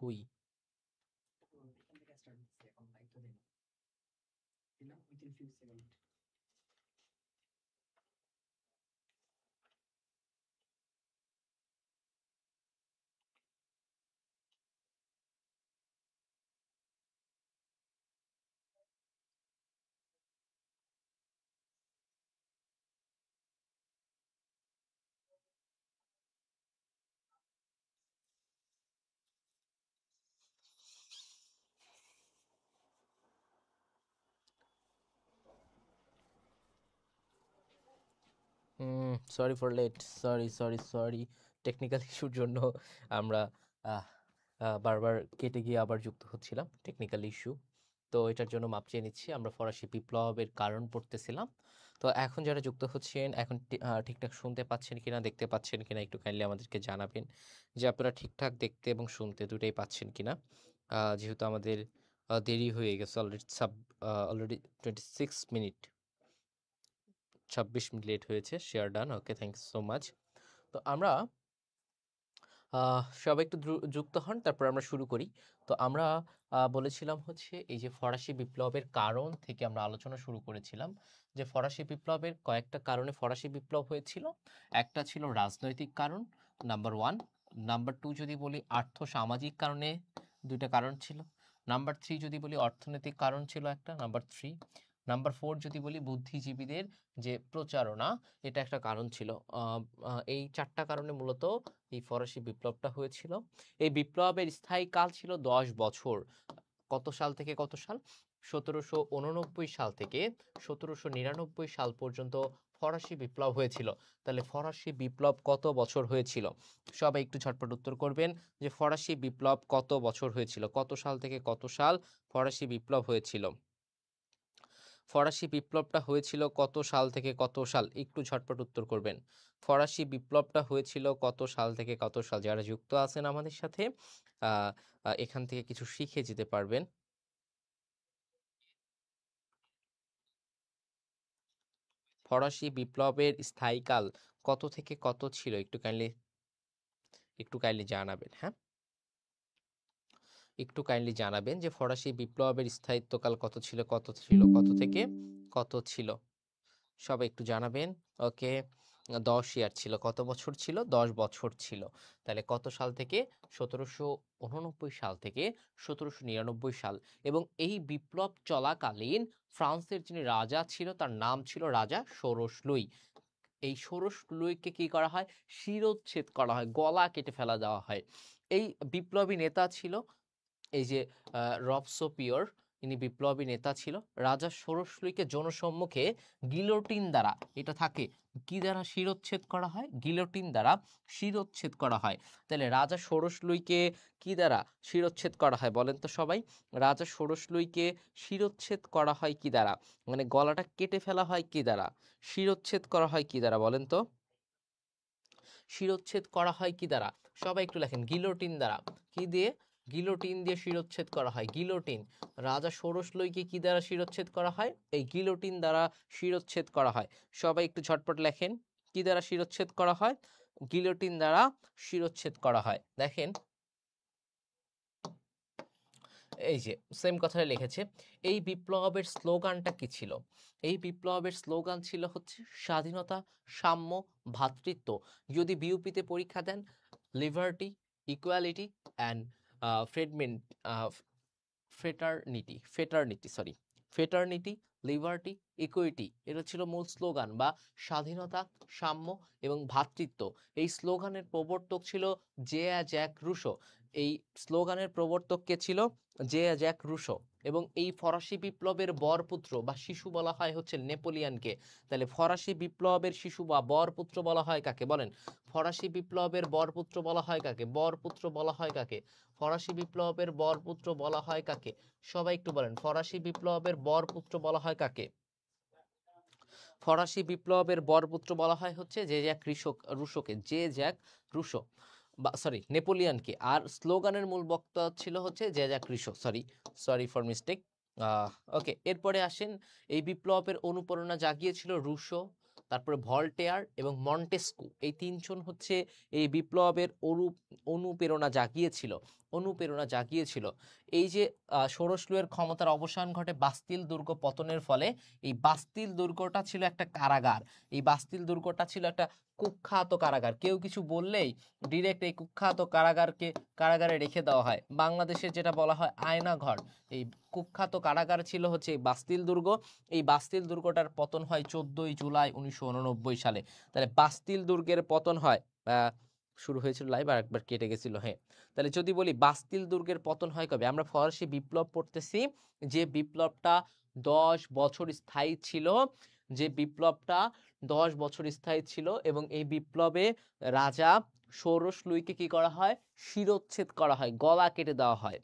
কই sorry for late, sorry technical ইস্যুর জন্য আমরা আহ, বারবার কেটে গিয়ে আবার যুক্ত হচ্ছিলাম, টেকনিক্যাল ইস্যু। তো এটার জন্য মাপ চেয়ে নিচ্ছি। আমরা ফরাসি বিপ্লবের কারণ পড়তেছিলাম। তো এখন যারা যুক্ত হচ্ছেন, এখন ঠিকঠাক শুনতে পাচ্ছেন কিনা, দেখতে পাচ্ছেন কিনা, একটু কাইন্ডলি আমাদেরকে জানাবেন যে আপনারা ঠিকঠাক দেখতে এবং শুনতে দুটাই পাচ্ছেন কিনা। যেহেতু আমাদের দেরি হয়ে গেছে, অলরেডি 26 মিনিট, 26 মিনিট লেট হয়েছে। Share done, okay, thank you so much. তো আমরা সবাই একটু যুক্ত হন, তারপর আমরা শুরু করি। তো আমরা বলেছিলাম হচ্ছে এই যে ফরাসি বিপ্লবের কারণ থেকে আমরা আলোচনা শুরু করেছিলাম, যে ফরাসি বিপ্লবের কয়েকটা কারণে ফরাসি বিপ্লব হয়েছিল। একটা ছিল রাজনৈতিক কারণ, নাম্বার ওয়ান। নাম্বার টু যদি বলি আর্থ সামাজিক কারণে দুইটা কারণ ছিল। নাম্বার থ্রি যদি বলি অর্থনৈতিক কারণ ছিল একটা, নাম্বার থ্রি। নাম্বার ফোর যদি বলি বুদ্ধিজীবীদের যে প্রচারণা, এটা একটা কারণ ছিল। এই চারটা কারণে মূলত এই ফরাসি বিপ্লবটা হয়েছিল। এই বিপ্লবের স্থায়ী কাল ছিল 10 বছর। কত সাল থেকে কত সাল? 1789 সাল থেকে 1799 সাল পর্যন্ত ফরাসি বিপ্লব হয়েছিল। তাহলে ফরাসি বিপ্লব কত বছর হয়েছিল? সবাই একটু ঝটপট উত্তর করবেন যে ফরাসি বিপ্লব কত বছর হয়েছিল, কত সাল থেকে কত সাল ফরাসি বিপ্লব হয়েছিল। ফরাসি বিপ্লবটা হয়েছিল কত সাল থেকে কত সাল? একটু ঝটপট উত্তর করবেন। ফরাসি বিপ্লবটা হয়েছিল কত সাল থেকে কত সাল? যারা যুক্ত আছেন আমাদের সাথে, আহ, এখান থেকে কিছু শিখে যেতে পারবেন। ফরাসি বিপ্লবের স্থায়ীকাল কত থেকে কত ছিল? একটু কাইন্ডলি জানাবেন, হ্যাঁ, একটু কাইন্ডলি জানাবেন যে ফরাসি বিপ্লবের স্থায়িত্বকাল কত ছিল, কত ছিল, কত থেকে কত ছিল। সবাই একটু জানাবেন। ওকে, 10 ইয়ার ছিল। কত বছর ছিল? 10 বছর ছিল। তাহলে কত সাল থেকে? 1789 সাল থেকে 1799 সাল। এবং এই বিপ্লব চলাকালীন ফ্রান্সের যিনি রাজা ছিল তার নাম ছিল রাজা ষোড়শ লুই। এই ষোড়শ লুইকে কি করা হয়? শিরোচ্ছেদ করা হয়, গলা কেটে ফেলা দেওয়া হয়। এই বিপ্লবী নেতা ছিল এই যে রবসপিয়র, ইনি বিপ্লবী নেতা ছিল। রাজা ষোড়শলুইকে জনসম্মুখে গিলোটিন দ্বারা, এটা থাকে, কি দ্বারা শিরোচ্ছেদ করা হয়? গিলোটিন দ্বারা শিরোচ্ছেদ করা হয়। তাহলে রাজা ষোড়শলুইকে কি দ্বারা শিরোচ্ছেদ করা হয় বলেন তো সবাই? রাজা ষোড়শলুইকে শিরোচ্ছেদ করা হয় কি দ্বারা? মানে গলাটা কেটে ফেলা হয় কি দ্বারা? শিরোচ্ছেদ করা হয় কি দ্বারা বলেন তো? শিরোচ্ছেদ করা হয় কি দ্বারা? সবাই একটু লেখেন। গিলোটিন দ্বারা। কি দিয়ে? গিলোটিন দিয়ে শিরোচ্ছেদ করা হয়, গিলোটিন। রাজা ষোড়শলুইকে কি দ্বারা শিরোচ্ছেদ করা হয়? এই গিলোটিন দ্বারা শিরোচ্ছেদ করা হয়। সবাই একটু ঝটপট লেখেন, কি দ্বারা শিরোচ্ছেদ করা হয়? গিলোটিন দ্বারা শিরোচ্ছেদ করা হয়। দেখেন এই যে সেম কথাটা লিখেছে। এই বিপ্লবের স্লোগানটা কি ছিল? এই বিপ্লবের স্লোগান ছিল হচ্ছে স্বাধীনতা, সাম্য, ভ্রাতৃত্ব। যদি বিউপিতে পরীক্ষা দেন, লিবার্টি, ইকুয়ালিটি অ্যান্ড ফ্রেডমেন্ট, ফেটার্নিটি, লিবার্টি, ইকুইটি, এটা ছিল মূল স্লোগান, বা স্বাধীনতা, সাম্য এবং ভ্রাতৃত্ব। এই স্লোগানের প্রবর্তক ছিল জ্যাক রুশো। এই স্লোগানের প্রবর্তক কে ছিল? Jack Russo. এবং এই ফরাসি বিপ্লবের বরপুত্র বা শিশু বলা হয় হচ্ছে নেপোলিয়নকে। তাহলে ফরাসি বিপ্লবের শিশু বা বরপুত্র বলা হয় কাকে বলেন? ফরাসি বিপ্লবের বরপুত্র বলা হয় কাকে? বরপুত্র বলা হয় কাকে? ফরাসি বিপ্লবের বরপুত্র বলা হয় কাকে? সবাই একটু বলেন, ফরাসি বিপ্লবের বরপুত্র বলা হয় কাকে? ফরাসি বিপ্লবের বরপুত্র বলা হয় হচ্ছে জ্যাক রুশোকে, জ্যাক রুশো, বা সরি নেপোলিয়নকে। আর স্লোগানের মূল বক্তা ছিল হচ্ছে Jacques Rousseau. Sorry for mistake. Okay, এরপরে আসেন, এই বিপ্লবের অনুপ্রেরণা জাগিয়েছিল রুশো, তারপরে ভলটেয়ার এবং মন্টেস্কু, এই তিনজন হচ্ছে এই বিপ্লবের অনুপ্রেরণা জাগিয়েছিল। এই যে ষোড়শ লুইয়ের ক্ষমতার অবসান ঘটে বাস্তিল দুর্গ পতনের ফলে। এই বাস্তিল দুর্গটা ছিল একটা কারাগার, এই বাস্তিল দুর্গটা ছিল একটা কুখ্যাত কারাগার। কেউ কিছু বললেই ডিরেক্ট এই কুখ্যাত কারাগারে রেখে দেওয়া হয়। বাংলাদেশে যেটা বলা হয় আয়নাঘর, এই কুখ্যাত কারাগার ছিল হচ্ছে এই বাস্তিল দুর্গ। এই বাস্তিল দুর্গটার পতন হয় 14ই জুলাই 1989 সালে। তাহলে বাস্তিল দুর্গের পতন হয়, শুরু হয়েছিল লাইভ আর একবার কেটে গেছিল, হ্যাঁ। তাহলে যদি বলি বাস্তিল দুর্গের পতন হয় কবে, আমরা ফরাসি বিপ্লব পড়তেছি, যে বিপ্লবটা 10 বছর স্থায়ী ছিল, যে বিপ্লবটা 10 বছর স্থায়ী ছিল, এবং এই বিপ্লবে রাজা ষোড়শ লুইকে কি করা হয়, শিরোচ্ছেদ করা হয়, গলা কেটে দেওয়া হয়।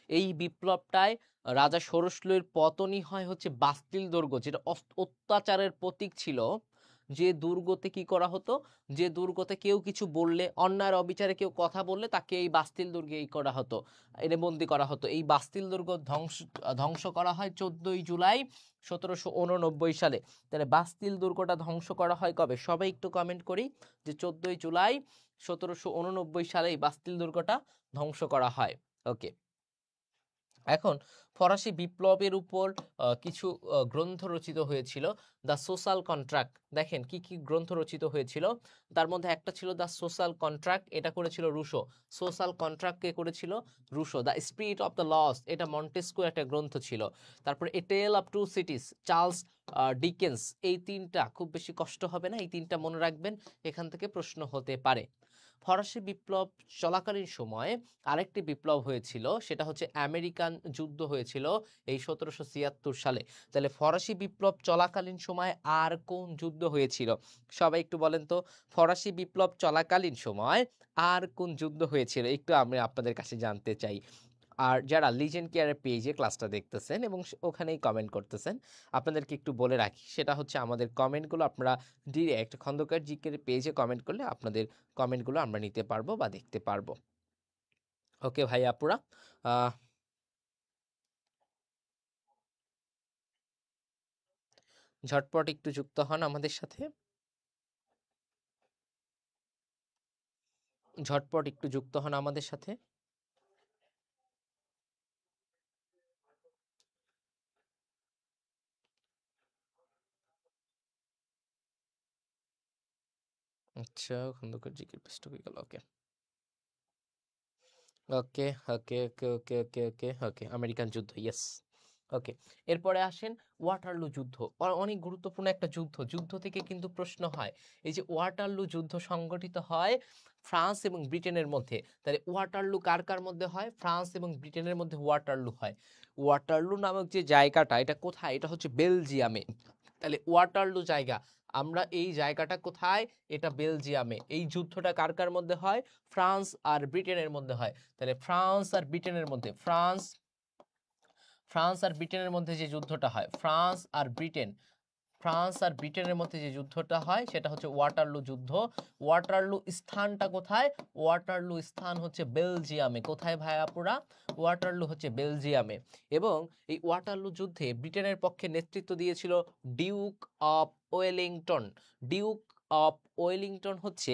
এই বিপ্লবটায় রাজা ষোড়শ লুইয়ের পতনই হয় হচ্ছে বাস্তিল দুর্গ, যেটা অত্যাচারের প্রতীক ছিল। যে দুর্গতে কি করা হতো, যে দুর্গতে কেউ কিছু বললে, অন্যায়ের অবিচারে কেউ কথা বললে, তাকে এই বাস্তিল দুর্গে করা হতো, এনে বন্দি করা হতো। এই বাস্তিল দুর্গ ধ্বংস করা হয় 14ই জুলাই 1789 সালে। তাহলে বাস্তিল দুর্গটা ধ্বংস করা হয় কবে, সবাই একটু কমেন্ট করি, যে 14ই জুলাই 1789 সালে এই বাস্তিল দুর্গটা ধ্বংস করা হয়। ওকে, এখন ফরাসি বিপ্লবের উপর কিছু গ্রন্থ রচিত হয়েছিল। দ্য সোশ্যাল কন্ট্রাক্ট, দেখেন কি কি গ্রন্থ রচিত হয়েছিল। তার মধ্যে একটা ছিল দ্য সোশ্যাল কন্ট্রাক্ট, এটা করেছিল রুশো। সোশ্যাল কন্ট্রাক্ট কে করেছিল, Rousseau. The spirit of the lost, এটা মন্টেস্কুর একটা গ্রন্থ ছিল। তারপরে a tale of two cities, Charles Dickens. এই তিনটা খুব বেশি কষ্ট হবে না, এই তিনটা মনে রাখবেন, এখান থেকে প্রশ্ন হতে পারে। ফরাসি বিপ্লব চলাকালীন সময়ে আরেকটি বিপ্লব হয়েছিল, সেটা হচ্ছে আমেরিকান যুদ্ধ হয়েছিল এই 1776 সালে। তাহলে ফরাসি বিপ্লব চলাকালীন সময় আর কোন যুদ্ধ হয়েছিল, সবাই একটু বলেন তো, ফরাসি বিপ্লব চলাকালীন সময় আর কোন যুদ্ধ হয়েছিল, একটু আমি আপনাদের কাছে জানতে চাই। আর যারা লিজেন্ড কেয়ারের পেজে ক্লাসটা দেখতেছেন এবং ওখানেই কমেন্ট করতেছেন, আপনাদেরকে একটু বলে রাখি, সেটা হচ্ছে আমাদের কমেন্টগুলো আপনারা ডিরেক্ট খন্দকার জিকের পেজে কমেন্ট করলে আপনাদের কমেন্টগুলো আমরা নিতে পারবো বা দেখতে পারবো। ওকে ভাই আপুরা, ঝটপট একটু যুক্ত হন আমাদের সাথে, ঝটপট একটু যুক্ত হন আমাদের সাথে। আচ্ছা, খন্দকার জিকের পেজটা হয়ে গেল। ওকে ওকে ওকে ওকে ওকে ওকে ওকে ওকে, আমেরিকান যুদ্ধ, ইয়েস। ওকে, এরপরে আসেন ওয়াটারলু যুদ্ধ, অনেক গুরুত্বপূর্ণ একটা যুদ্ধ, যুদ্ধ থেকে কিন্তু প্রশ্ন হয়। এই যে ওয়াটারলু যুদ্ধ সংগঠিত হয় ফ্রান্স এবং ব্রিটেনের মধ্যে। তাহলে ওয়াটারলু কার কার মধ্যে হয়, ফ্রান্স এবং ব্রিটেনের মধ্যে ওয়াটারলু হয়। ওয়াটারলু নামক যে জায়গাটা, এটা কোথায়, এটা হচ্ছে বেলজিয়ামে। তাহলে ওয়াটারলু জায়গা, আমরা এই জায়গাটা কোথায়, এটা বেলজিয়ামে। এই যুদ্ধটা কার কার মধ্যে হয়, ফ্রান্স আর ব্রিটেনের মধ্যে হয়। তাহলে ফ্রান্স আর ব্রিটেনের মধ্যে, ফ্রান্স আর ব্রিটেনের মধ্যে যে যুদ্ধটা হয়, ফ্রান্স আর ব্রিটেনের মধ্যে যে যুদ্ধটা হয় সেটা হচ্ছে ওয়াটারলু যুদ্ধ। ওয়াটারলু স্থানটা কোথায়, ওয়াটারলু স্থান হচ্ছে বেলজিয়ামে। কোথায় ভাইয়াপুরা, ওয়াটারলু হচ্ছে বেলজিয়ামে। এবং এই ওয়াটারলু যুদ্ধে ব্রিটেনের পক্ষে নেতৃত্ব দিয়েছিল Duke of Wellington. Duke of Wellington হচ্ছে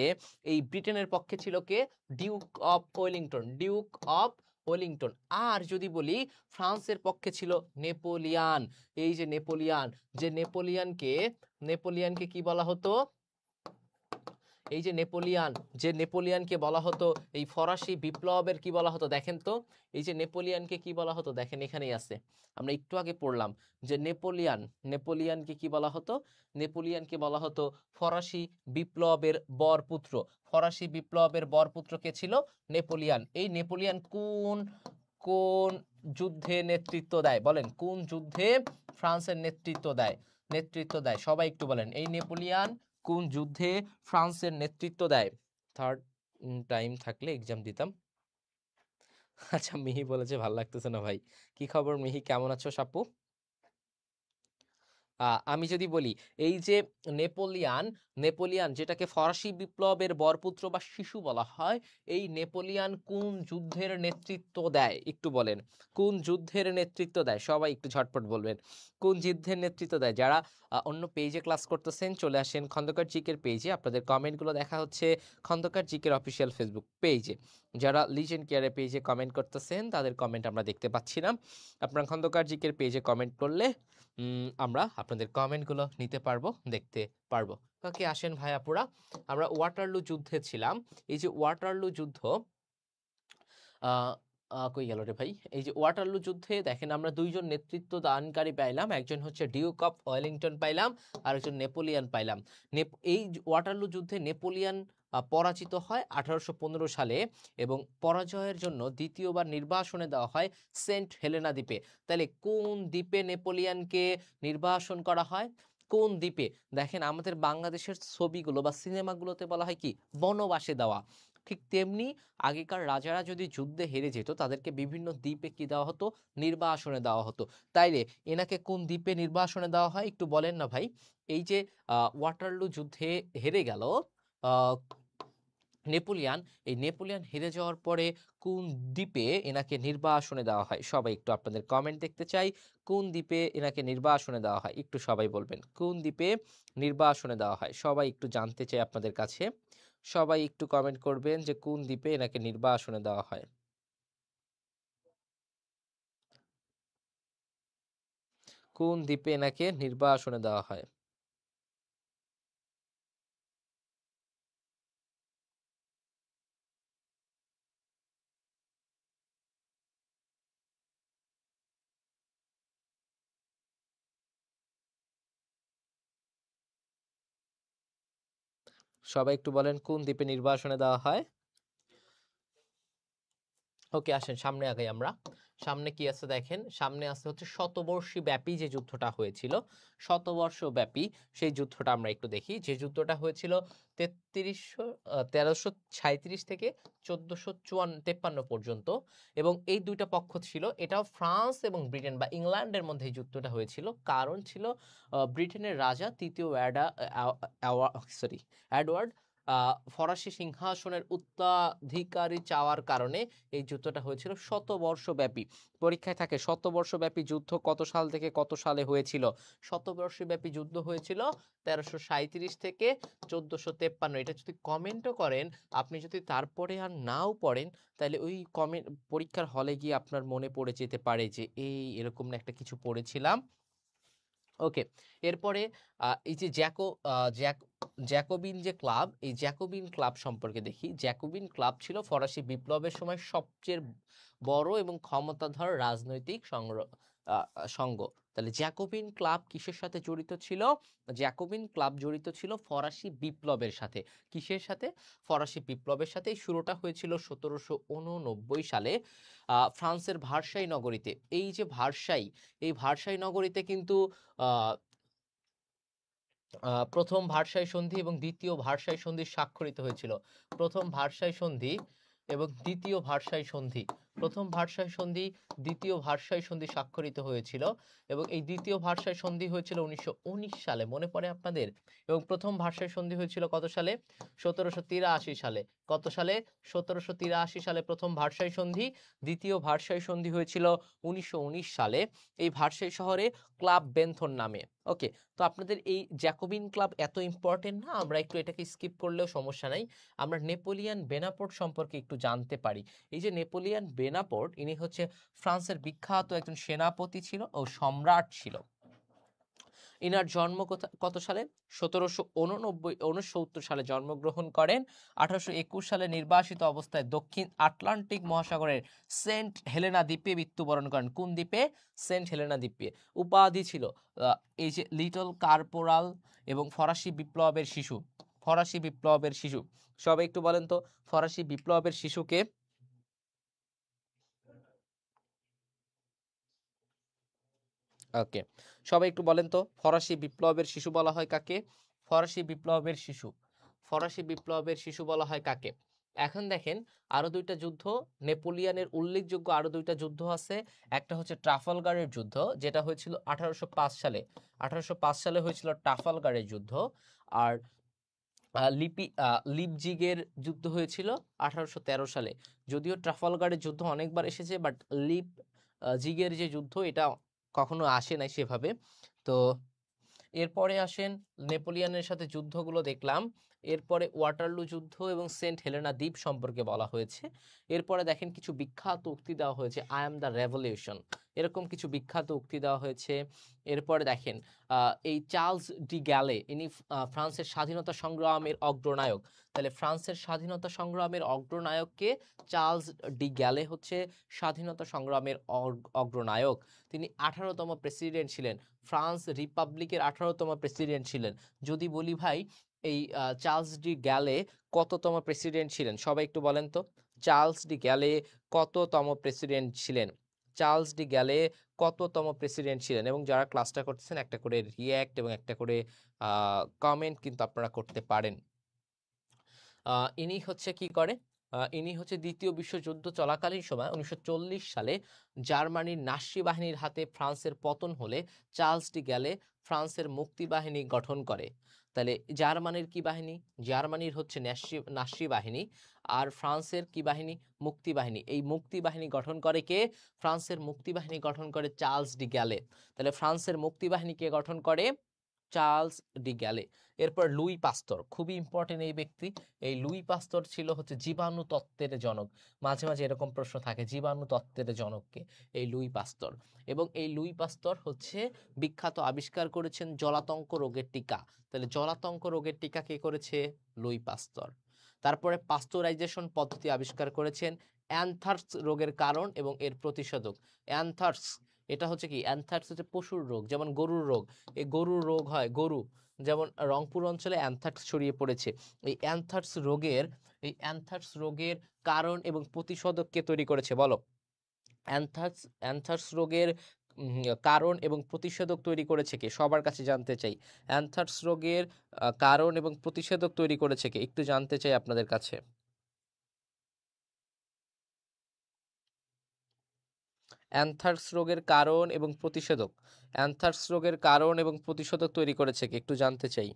এই ব্রিটেনের পক্ষে ছিল কে, Duke of Wellington, Duke of Wellington. আর যদি বলি ফ্রান্সের পক্ষে ছিল নেপোলিয়ান। এই যে নেপোলিয়ান, যে নেপোলিয়ানকে কি বলা হতো, এই যে নেপোলিয়ানকে বলা হতো এই ফরাসি বিপ্লবের কি বলা হতো, দেখেন তো, এই যে নেপোলিয়ানকে কি বলা হতো, দেখেন এখানেই আছে, আমরা একটু আগে পড়লাম যে নেপোলিয়ানকে কি বলা হতো, নেপোলিয়ানকে বলা হতো ফরাসি বিপ্লবের বরপুত্র। ফরাসি বিপ্লবের বরপুত্র কে ছিল, নেপোলিয়ান। এই নেপোলিয়ান কোন কোন যুদ্ধে নেতৃত্ব দেয়, বলেন কোন যুদ্ধে ফ্রান্সের নেতৃত্ব দেয়, সবাই একটু বলেন, এই নেপোলিয়ান কোন যুদ্ধে ফ্রান্সের নেতৃত্ব দেয়। থার্ড টাইম থাকলে এক্সাম দিতাম। আচ্ছা, মিহি বলেছে ভাল লাগতেছে না ভাই। কি খবর মিহি, কেমন আছো সাপু? আমি যদি বলি এই যে নেপোলিয়ান নেপোলিয়ান যেটাকে ফরাসি বিপ্লবের বরপুত্র বা শিশু বলা হয়, এই নেপোলিয়ান কোন যুদ্ধের নেতৃত্ব দেয় একটু বলেন, কোন যুদ্ধের নেতৃত্ব দেয়? সবাই একটু ঝটপট বলবেন কোন যুদ্ধের নেতৃত্ব দেয়। যারা অন্য পেজে ক্লাস করতেছেন চলে আসেন খন্দকার জিকের পেজে, আপনাদের কমেন্টগুলো দেখা হচ্ছে খন্দকার জিকের অফিসিয়াল ফেসবুক পেজে। যারা লিজেন্ড কেয়ারের পেজে কমেন্ট করতেছেন তাদের কমেন্ট আমরা দেখতে পাচ্ছি না। আপনারা খন্দকার জিকের পেজে কমেন্ট করলে আমরা আপনাদের কমেন্টগুলো নিতে পারবো, দেখতে পারবো। ওকে, আসেন ভাই আপুরা, আমরা ওয়াটারলু যুদ্ধে ছিলাম। এই যে ওয়াটারলু যুদ্ধ, আহ কই গেল রে ভাই, এই যে ওয়াটারলু যুদ্ধে দেখেন আমরা দুইজন নেতৃত্ব দানকারী পাইলাম, একজন হচ্ছে ডিউক অফ ওয়েলিংটন পাইলাম, আর একজন নেপোলিয়ান পাইলাম। এই ওয়াটারলু যুদ্ধে নেপোলিয়ান পরাজিত হয় 1815 সালে, এবং পরাজয়ের জন্য দ্বিতীয়বার নির্বাসনে দেওয়া হয় সেন্ট হেলেনা দ্বীপে। তাহলে কোন দ্বীপে নেপোলিয়ানকে নির্বাসন করা হয়? কোন দ্বীপে? দেখেন আমাদের বাংলাদেশের ছবিগুলো বা সিনেমাগুলোতে বলা হয় কি বনবাসে দেওয়া, ঠিক তেমনি আগেকার রাজারা যদি যুদ্ধে হেরে যেত তাদেরকে বিভিন্ন দ্বীপে কি দেওয়া হতো? নির্বাসনে দেওয়া হতো। তাইলে এনাকে কোন দ্বীপে নির্বাসনে দেওয়া হয় একটু বলেন না ভাই। এই যে ওয়াটারলু যুদ্ধে হেরে গেল আহ, নেপোলিয়ান, এই নেপোলিয়ান হেরে যাওয়ার পরে কোন দ্বীপে এনাকে নির্বাসনে দেওয়া হয়? সবাই একটু আপনাদের কমেন্ট দেখতে চাই, কোন দ্বীপে এনাকে নির্বাসনে দেওয়া হয় একটু সবাই বলবেন, কোন দ্বীপে নির্বাসনে দেওয়া হয়? সবাই একটু জানতে চাই আপনাদের কাছে, সবাই একটু কমেন্ট করবেন যে কোন দ্বীপে এনাকে নির্বাসনে দেওয়া হয়। কোন দ্বীপে এনাকে নির্বাসনে দেওয়া হয়? সবাই একটু বলেন কোন দ্বীপে নির্বাসনে দেওয়া হয়। ওকে, আসেন সামনে আগাই আমরা। সামনে কি আছে দেখেন, সামনে আছে হচ্ছে শতবর্ষী ব্যাপী যে যুদ্ধটা হয়েছিল, শতবর্ষ ব্যাপী সেই যুদ্ধটা আমরা একটু দেখি। যে যুদ্ধটা হয়েছিল 1337 থেকে 1453 পর্যন্ত, এবং এই দুইটা পক্ষ ছিল, এটাও ফ্রান্স এবং ব্রিটেন বা ইংল্যান্ডের মধ্যে এই যুদ্ধটা হয়েছিল। কারণ ছিল ব্রিটেনের রাজা তৃতীয় এডওয়ার্ড ফরাসি সিংহাসনের উত্তরাধিকারী চাওয়ার কারণে এই যুদ্ধটা হয়েছিল শতবর্ষব্যাপী। পরীক্ষায় থাকে শতবর্ষব্যাপী যুদ্ধ কত সাল থেকে কত সালে হয়েছিল? শতবর্ষব্যাপী যুদ্ধ হয়েছিল 1337 থেকে 1453। এটা যদি কমেন্টও করেন আপনি, যদি তারপরে আর নাও পড়েন, তাহলে ওই কমেন্ট পরীক্ষার হলে গিয়ে আপনার মনে পড়ে যেতে পারে যে এই এরকম না একটা কিছু পড়েছিলাম। ওকে, এরপরে এই যে জ্যাকোবিন যে ক্লাব, এই জ্যাকোবিন ক্লাব সম্পর্কে দেখি। জ্যাকোবিন ক্লাব ছিল ফরাসি বিপ্লবের সময় সবচেয়ে বড় এবং ক্ষমতাধর রাজনৈতিক সংঘ। তাহলে জ্যাকোবিন ক্লাব কিসের সাথে জড়িত ছিল? জ্যাকোবিন ক্লাব জড়িত ছিল ফরাসি বিপ্লবের সাথে। কিসের সাথে? ফরাসি বিপ্লবের সাথে। শুরুটা হয়েছিল 1789 সালে ফ্রান্সের ভার্সাই নগরীতে। এই যে ভার্সাই, এই ভার্সাই নগরীতে কিন্তু আহ প্রথম ভার্সাই সন্ধি এবং দ্বিতীয় ভার্সাই সন্ধি স্বাক্ষরিত হয়েছিল। প্রথম ভার্সাই সন্ধি এবং দ্বিতীয় ভার্সাই সন্ধি, প্রথম ভার্সাই সন্ধি দ্বিতীয় ভার্সাই সন্ধি স্বাক্ষরিত হয়েছিল, এবং এই দ্বিতীয় ভার্সাই সন্ধি হয়েছিল 1919 সালে, মনে পড়ে আপনাদের? এবং প্রথম ভার্সাই সন্ধি হয়েছিল কত সালে? 1783 সালে। কত সালে? 1783 সালে প্রথম ভার্সাই সন্ধি। দ্বিতীয় ভার্সাই সন্ধি হয়েছিল 1919 সালে, এই ভার্সাই শহরে ক্লাব বেনথন নামে। ওকে, তো আপনাদের এই জ্যাকোবিন ক্লাব এত ইম্পর্টেন্ট না, আমরা একটু এটাকে স্কিপ করলেও সমস্যা নাই। আমরা নেপোলিয়ান বেনাপোর্ট সম্পর্কে একটু জানতে পারি। এই যে নেপোলিয়ান বেনাপোর্ট, ইনি হচ্ছে ফ্রান্সের বিখ্যাত একজন সেনাপতি ছিল ও সম্রাট ছিল। ইনার জন্ম কত সালে? 1769 সালে জন্মগ্রহণ করেন। 1821 সালে নির্বাসিত অবস্থায় দক্ষিণ আটলান্টিক মহাসাগরের সেন্ট হেলেনা দ্বীপে মৃত্যুবরণ করেন। কোন দ্বীপে? সেন্ট হেলেনা দ্বীপে। উপাধি ছিল এই যে লিটল কার্পোরাল, এবং ফরাসি বিপ্লবের শিশু। ফরাসি বিপ্লবের শিশু, সবাই একটু বলেন তো ফরাসি বিপ্লবের শিশুকে। ওকে, সবাই একটু বলেন তো ফরাসি বিপ্লবের শিশু বলা হয় কাকে? ফরাসি বিপ্লবের শিশু, ফরাসি বিপ্লবের শিশু বলা হয় কাকে? এখন দেখেন আরো দুইটা যুদ্ধ, নেপোলিয়নের উল্লেখযোগ্য আরো দুইটা যুদ্ধ আছে। একটা হচ্ছে ট্রাফালগারের যুদ্ধ, যেটা হয়েছিল 1805 সালে। 1805 সালে হয়েছিল ট্রাফালগারের যুদ্ধ। আর লিপজিগের যুদ্ধ হয়েছিল 1813 সালে। যদিও ট্রাফালগারের যুদ্ধ অনেকবার এসেছে, বাট জিগের যে যুদ্ধ এটা কখনো আসে নাই সেভাবে। তো এরপরে আসেন নেপোলিয়নের সাথে যুদ্ধগুলো দেখলাম। এরপরে ওয়াটারলু যুদ্ধ এবং সেন্ট হেলেনা দ্বীপ সম্পর্কে বলা হয়েছে। এরপরে দেখেন কিছু বিখ্যাত উক্তি দেওয়া হয়েছে, আই এম দ্য রেভলিউশন, এরকম কিছু বিখ্যাত উক্তি দেওয়া হয়েছে। এরপরে দেখেন এই চার্লস ডি গ্যালে, ইনি ফ্রান্সের স্বাধীনতা সংগ্রামের অগ্রনায়ক। তাহলে ফ্রান্সের স্বাধীনতা সংগ্রামের অগ্রনায়ককে চার্লস ডি গ্যালে হচ্ছে স্বাধীনতা সংগ্রামের অগ্রনায়ক। তিনি 18তম প্রেসিডেন্ট ছিলেন, ফ্রান্স রিপাবলিকের 18তম প্রেসিডেন্ট ছিলেন। যদি বলি ভাই এই চার্লস ডি গ্যালে কততম প্রেসিডেন্ট ছিলেন, সবাই একটু বলেন তো, চার্লস ডি গ্যালে কততম প্রেসিডেন্ট ছিলেন? চার্লস ডি গ্যালে কততম প্রেসিডেন্ট ছিলেন? এবং যারা ক্লাসটা করতেছেন একটা করে রিয়্যাক্ট এবং একটা করে কমেন্ট কিন্তু আপনারা করতে পারেন। ইনি হচ্ছে কি করে, ইনি হচ্ছে দ্বিতীয় বিশ্বযুদ্ধ চলাকালীন সময় 1940 সালে জার্মানির নাৎসি বাহিনীর হাতে ফ্রান্সের পতন হলে চার্লস ডি গ্যালে ফ্রান্সের মুক্তি বাহিনী গঠন করে। তাহলে জার্মানির কি বাহিনী? জার্মানির হচ্ছে নাৎসি বাহিনী। আর ফ্রান্সের কি বাহিনী? মুক্তি বাহিনী। এই মুক্তি বাহিনী গঠন করে কে? ফ্রান্সের মুক্তি বাহিনী গঠন করে চার্লস ডি গ্যালে। তাহলে ফ্রান্সের মুক্তি বাহিনী কে গঠন করে? চার্লস ডি গ্যালে। এরপর লুই পাস্তর, খুবই ইম্পর্টেন্ট এই ব্যক্তি। এই লুই পাস্তর ছিল হচ্ছে জীবাণু তত্ত্বের জনক। মাঝে মাঝে এরকম প্রশ্ন থাকে, জীবাণু তত্ত্বের জনককে? এই লুই পাস্তর। এবং এই লুই পাস্তর হচ্ছে বিখ্যাত আবিষ্কার করেছেন জলাতঙ্ক রোগের টিকা। তাহলে জলাতঙ্ক রোগের টিকা কে করেছে? লুই পাস্তর। তারপরে পাস্তুরাইজেশন পদ্ধতি আবিষ্কার করেছেন। অ্যানথ্রাক্স রোগের কারণ এবং এর প্রতিষেধক। অ্যানথ্রাক্স এটা হচ্ছে কি? অ্যানথ্রাক্স হচ্ছে পশুর রোগ, যেমন গরুর রোগ। এই গরুর রোগ হয়, গরু যেমন রংপুর অঞ্চলে অ্যানথ্রাক্স ছড়িয়ে পড়েছে। এই অ্যানথ্রাক্স রোগের কারণ এবং প্রতিষেধক কে তৈরি করেছে বলো? অ্যানথ্রাক্স রোগের কারণ এবং প্রতিষেধক তৈরি করেছে কে? সবার কাছে জানতে চাই। অ্যানথ্রাক্স রোগের কারণ এবং প্রতিষেধক তৈরি করেছে কে? একটু জানতে চাই আপনাদের কাছে। অ্যানথ্রাক্স রোগের কারণ এবং প্রতিষেধক, অ্যানথ্রাক্স রোগের কারণ এবং প্রতিষেধক তৈরি করেছে কে? একটু জানতে চাই।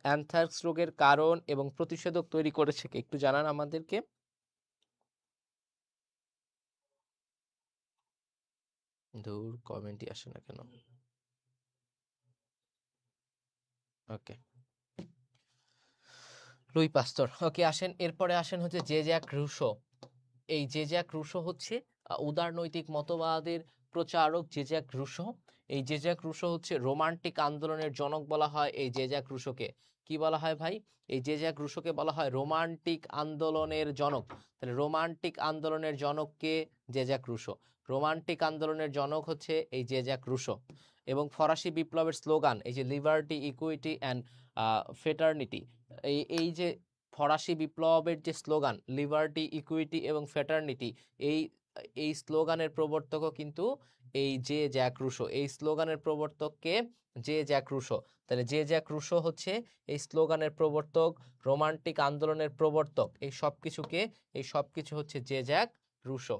অ্যানথ্রাক্স রোগের কারণ এবং প্রতিষেধক তৈরি করেছে কে? একটু জানান আমাদেরকে। দূর, কমেন্টই আসে না কেন? ওকে, লুই পাস্তর। ওকে, আসেন এরপরে আসেন হচ্ছে জে জ্যাক রুশো। এই জে জ্যাক রুশো হচ্ছে উদারনৈতিক মতবাদের প্রচারক জে জ্যাক রুশো। এই জে জ্যাক রুশো হচ্ছে রোমান্টিক আন্দোলনের জনক বলা হয় এই জে জ্যাক রুশোকে। কি বলা হয় ভাই? এই জে জ্যাক রুশোকে বলা হয় রোমান্টিক আন্দোলনের জনক। তাহলে রোমান্টিক আন্দোলনের জনককে? J Jacques Rousseau. রোমান্টিক আন্দোলনের জনক হচ্ছে এই জে জ্যাক রুশো। এবং ফরাসি বিপ্লবের স্লোগান এই যে লিবার্টি, ইকুইটি অ্যান্ড ফেটার্নিটি, এই যে ফরাসি বিপ্লবের যে স্লোগান লিবার্টি, ইকুইটি এবং ফ্রেটার্নিটি, এই এই স্লোগানের প্রবর্তকও কিন্তু এই জে জ্যাক রুশো। এই স্লোগানের প্রবর্তককে? J Jacques Rousseau. তাহলে জে জ্যাক রুশো হচ্ছে এই স্লোগানের প্রবর্তক, রোমান্টিক আন্দোলনের প্রবর্তক, এই সবকিছু হচ্ছে জে জ্যাক রুশো।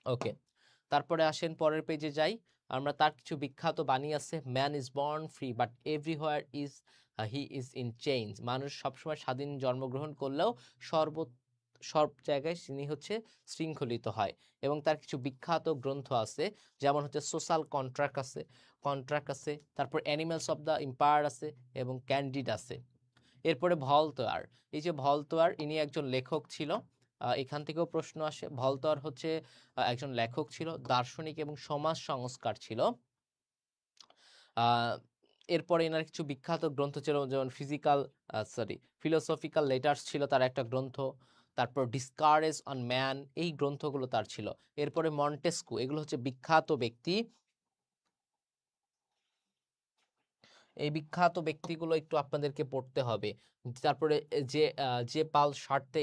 ওকে, তারপরে আসেন পরের পেজে যাই। আমরা তার কিছু বিখ্যাত বাণী আছে। Man is born free but everywhere is he is in change. মানুষ সবসময় স্বাধীন জন্মগ্রহণ করলেও সব জায়গায় তিনি হচ্ছে শৃঙ্খলিত হয়। এবং তার কিছু বিখ্যাত গ্রন্থ আছে, যেমন হচ্ছে সোশ্যাল কন্ট্রাক্ট আছে, তারপর অ্যানিমালস অফ দ্য এম্পায়ার আছে এবং ক্যান্ডিড আছে। এরপরে ভলতেয়ার। এই যে ভলতেয়ার, ইনি একজন লেখক ছিল। এখান থেকেও প্রশ্ন আসে। ভলতেয়ার হচ্ছে একজন লেখক ছিল, দার্শনিক এবং সমাজ সংস্কার ছিল। এরপরে এনার কিছু বিখ্যাত গ্রন্থ ছিল, যেমন ফিলোসফিক্যাল লেটার্স ছিল তার একটা গ্রন্থ। তারপর ডিসকারেজ অন ম্যান, এই গ্রন্থগুলো তার ছিল। এরপরে মন্টেস্কু, এগুলো হচ্ছে বিখ্যাত ব্যক্তি। এই বিখ্যাত ব্যক্তিগুলো একটু আপনাদেরকে পড়তে হবে। তারপরে যে পাল সারতে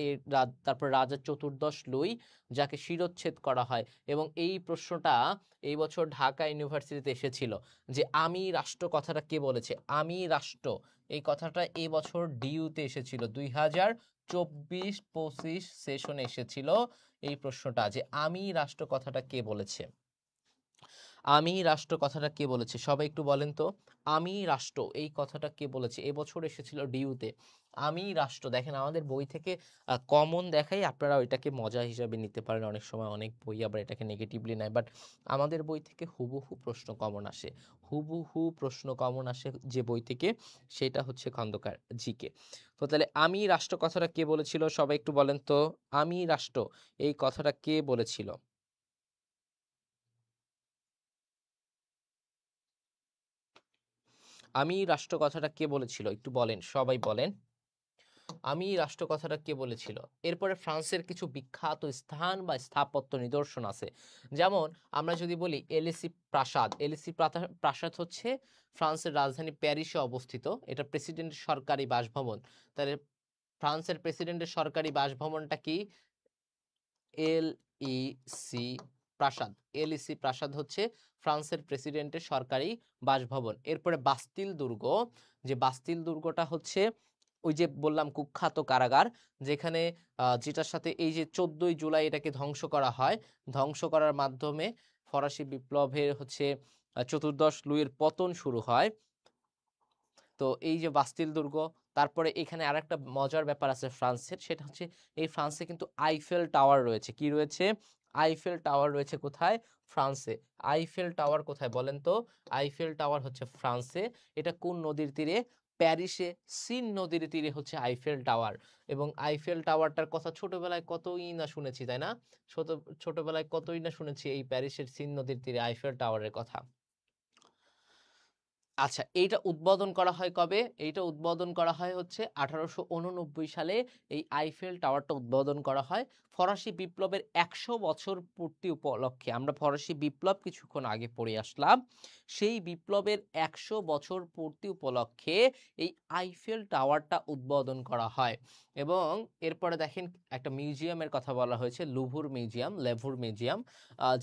তারপর রাজা চতুর্দশ লুই যাকে শিরচ্ছেদ করা হয়, এবং এই প্রশ্নটা এই বছর ঢাকা ইউনিভার্সিটিতে এসেছিল যে আমি রাষ্ট্র কথাটা কে বলেছে। আমি রাষ্ট্র এই কথাটা এই বছর ডিইউতে এসেছিল, 2024-25 সেশনে এসেছিল এই প্রশ্নটা যে আমি রাষ্ট্র কথাটা কে বলেছে। আমি রাষ্ট্র কথাটা কে বলেছে, সবাই একটু বলেন তো। আমি রাষ্ট্র এই কথাটা কে বলেছে, এবছর এসেছিল ডিউতে। আমি রাষ্ট্র, দেখেন আমাদের বই থেকে কমন দেখাই, আপনারা ওইটাকে মজা হিসাবে নিতে পারেন, অনেক সময় অনেক বই আবার এটাকে নেগেটিভলি নেয়, বাট আমাদের বই থেকে হুবহু প্রশ্ন কমন আসে, হুবহু প্রশ্ন কমন আসে যে বই থেকে, সেটা হচ্ছে খন্দকার জিকে। তো তাহলে আমি রাষ্ট্র কথাটা কে বলেছিল, সবাই একটু বলেন তো। আমি রাষ্ট্র এই কথাটা কে বলেছিল। আমি রাষ্ট্র কথাটা কে বলেছিল একটু বলেন, সবাই বলেন। আমি রাষ্ট্র কথাটা কে বলেছিল। এরপরে ফ্রান্সের কিছু বিখ্যাত স্থান বা স্থাপত্য নিদর্শন আছে, যেমন আমরা যদি বলি এলিসি প্রাসাদ। এলিসি প্রাসাদ হচ্ছে ফ্রান্সের রাজধানী প্যারিসে অবস্থিত, এটা প্রেসিডেন্টের সরকারি বাসভবন। তাহলে ফ্রান্সের প্রেসিডেন্টের সরকারি বাসভবনটা কি, এল ই সি প্রাসাদ। এলইসি প্রাসাদ হচ্ছে ফ্রান্সের প্রেসিডেন্টের সরকারি বাসভবন। এরপরে বাস্তিল দুর্গ, যে বাস্তিল দুর্গটা হচ্ছে ওই যে বললাম কুখ্যাত কারাগার, যেখানে যেটার সাথে এই যে 14ই জুলাই এটাকে ধ্বংস করা হয়, ধ্বংস করার মাধ্যমে ফরাসি বিপ্লবের হচ্ছে চতুর্দশ লুইয়ের পতন শুরু হয়। তো এই যে বাস্তিল দুর্গ, তারপরে এখানে আরেকটা মজার ব্যাপার আছে ফ্রান্সের, সেটা হচ্ছে এই ফ্রান্সে কিন্তু আইফেল টাওয়ার রয়েছে। কি রয়েছে, আইফেল টাওয়ার রয়েছে কোথায়, ফ্রান্সে। আইফেল টাওয়ার কোথায় বলেন তো, আইফেল টাওয়ার হচ্ছে ফ্রান্সে। এটা কোন নদীর তীরে, প্যারিসে সিন নদীর তীরে হচ্ছে আইফেল টাওয়ার। এবং আইফেল টাওয়ারটার কথা ছোটবেলায় কতই না শুনেছি, তাই না? ছোটবেলায় কতই না শুনেছি এই প্যারিসের সিন নদীর তীরে আইফেল টাওয়ারের কথা। আচ্ছা, এইটা উদ্বোধন করা হয় কবে, এইটা উদ্বোধন করা হয় হচ্ছে 1889 সালে। এই আইফেল টাওয়ারটা উদ্বোধন করা হয় ফরাসি বিপ্লবের 100 বছর পূর্তি উপলক্ষে। আমরা ফরাসি বিপ্লব কিছুক্ষণ আগে পড়ে আসলাম, সেই বিপ্লবের 100 বছর পূর্তি উপলক্ষে এই আইফেল টাওয়ারটা উদ্বোধন করা হয়। এবং এরপরে দেখেন একটা মিউজিয়ামের কথা বলা হয়েছে, লুভুর মিউজিয়াম, লেভুর মিউজিয়াম,